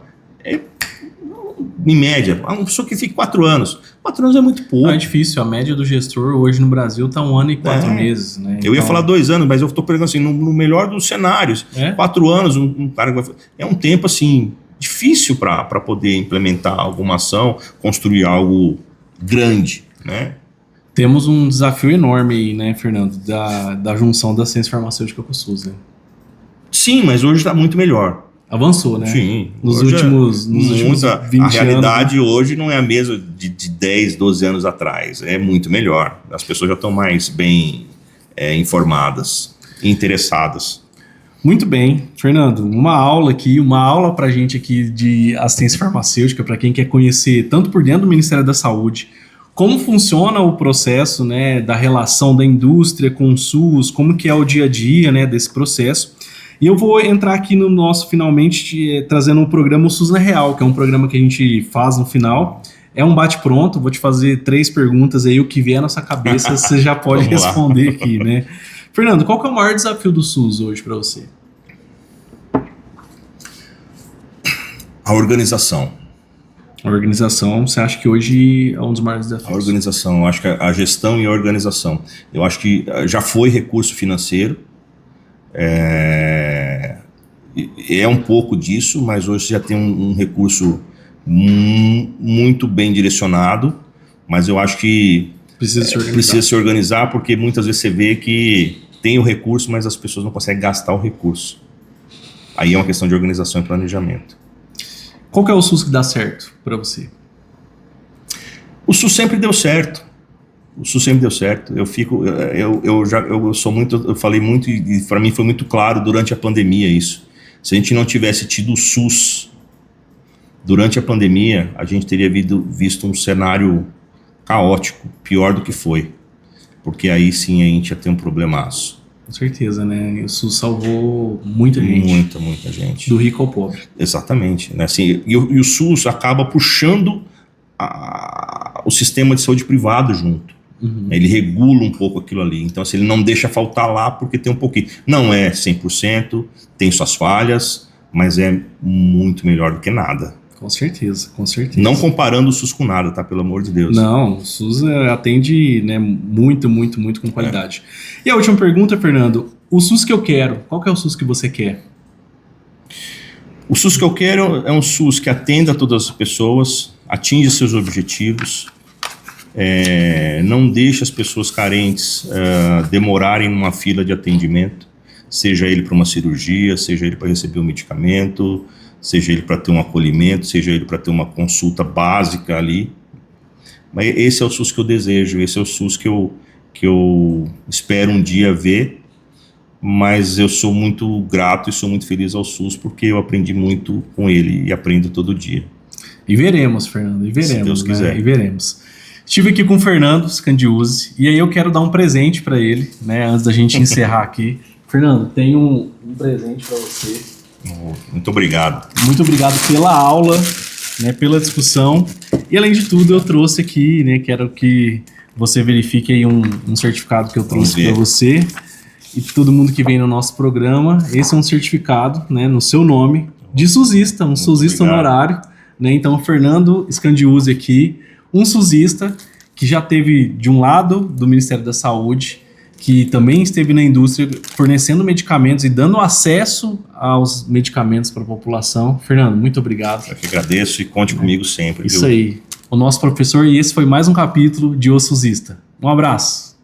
em média, uma pessoa que fica 4 anos. 4 anos é muito pouco. É difícil, a média do gestor hoje no Brasil está 1 ano e 4 meses. Né? Eu ia falar 2 anos, mas eu estou pegando assim, no melhor dos cenários. 4 anos, um cara que vai... É um tempo assim, difícil para poder implementar alguma ação, construir algo grande, né? Temos um desafio enorme aí, né, Fernando, da junção da ciência farmacêutica com o SUS, né? Sim, mas hoje está muito melhor. Avançou, né? Sim. Nos últimos 20 a realidade anos, hoje não é a mesma de 10, 12 anos atrás. É muito melhor. As pessoas já estão mais bem informadas e interessadas. Muito bem, Fernando, uma aula pra gente aqui de assistência farmacêutica, para quem quer conhecer tanto por dentro do Ministério da Saúde, como funciona o processo, né, da relação da indústria com o SUS, como que é o dia a dia, né, desse processo. E eu vou entrar aqui no nosso, finalmente, trazendo o programa O SUS na Real, que é um programa que a gente faz no final. É um bate-pronto, vou te fazer 3 perguntas aí, o que vier na sua cabeça você já pode responder aqui, né? Fernando, qual que é o maior desafio do SUS hoje para você? A organização. A organização, você acha que hoje é um dos maiores desafios? A organização, eu acho que a gestão e a organização. Eu acho que já foi recurso financeiro, é um pouco disso, mas hoje já tem um recurso muito bem direcionado, mas eu acho que precisa se organizar, porque muitas vezes você vê que tem o recurso, mas as pessoas não conseguem gastar o recurso. Aí é uma questão de organização e planejamento. Qual que é o SUS que dá certo para você? O SUS sempre deu certo. Eu falei muito, e para mim foi muito claro durante a pandemia isso. Se a gente não tivesse tido o SUS durante a pandemia, a gente teria visto um cenário caótico, pior do que foi. Porque aí sim a gente ia ter um problemaço. Com certeza, né? O SUS salvou muita gente. Muita gente. Do rico ao pobre. Exatamente. Né? Assim, e o SUS acaba puxando o sistema de saúde privado junto. Uhum. Ele regula um pouco aquilo ali. Então, assim, ele não deixa faltar lá porque tem um pouquinho. Não é 100%, tem suas falhas, mas é muito melhor do que nada. Com certeza, com certeza. Não comparando o SUS com nada, tá? Pelo amor de Deus. Não, o SUS atende, né, muito com qualidade. E a última pergunta, Fernando. O SUS que eu quero, qual que é o SUS que você quer? O SUS que eu quero é um SUS que atenda a todas as pessoas, atinge seus objetivos, não deixa as pessoas carentes demorarem numa fila de atendimento, seja ele para uma cirurgia, seja ele para receber um medicamento, seja ele para ter um acolhimento, seja ele para ter uma consulta básica ali. Mas esse é o SUS que eu desejo, esse é o SUS que eu espero um dia ver, mas eu sou muito grato e sou muito feliz ao SUS porque eu aprendi muito com ele e aprendo todo dia. E veremos, Fernando, e veremos. Se Deus quiser. Né? E veremos. Estive aqui com o Fernando Scandiuzzi e aí eu quero dar um presente para ele, né, antes da gente encerrar aqui. Fernando, tem um presente para você. Muito obrigado. Muito obrigado pela aula, né, pela discussão. E além de tudo, eu trouxe aqui, né, quero que você verifique aí um certificado que eu trouxe para você e todo mundo que vem no nosso programa. Esse é um certificado, né, no seu nome, de SUSista, um SUSista honorário. Né? Então, Fernando Scandiuzzi aqui, um SUSista que já teve de um lado do Ministério da Saúde, que também esteve na indústria fornecendo medicamentos e dando acesso aos medicamentos para a população. Fernando, muito obrigado. Eu que agradeço e conte comigo sempre. Isso aí. O nosso professor, e esse foi mais um capítulo de O SUSista. Um abraço.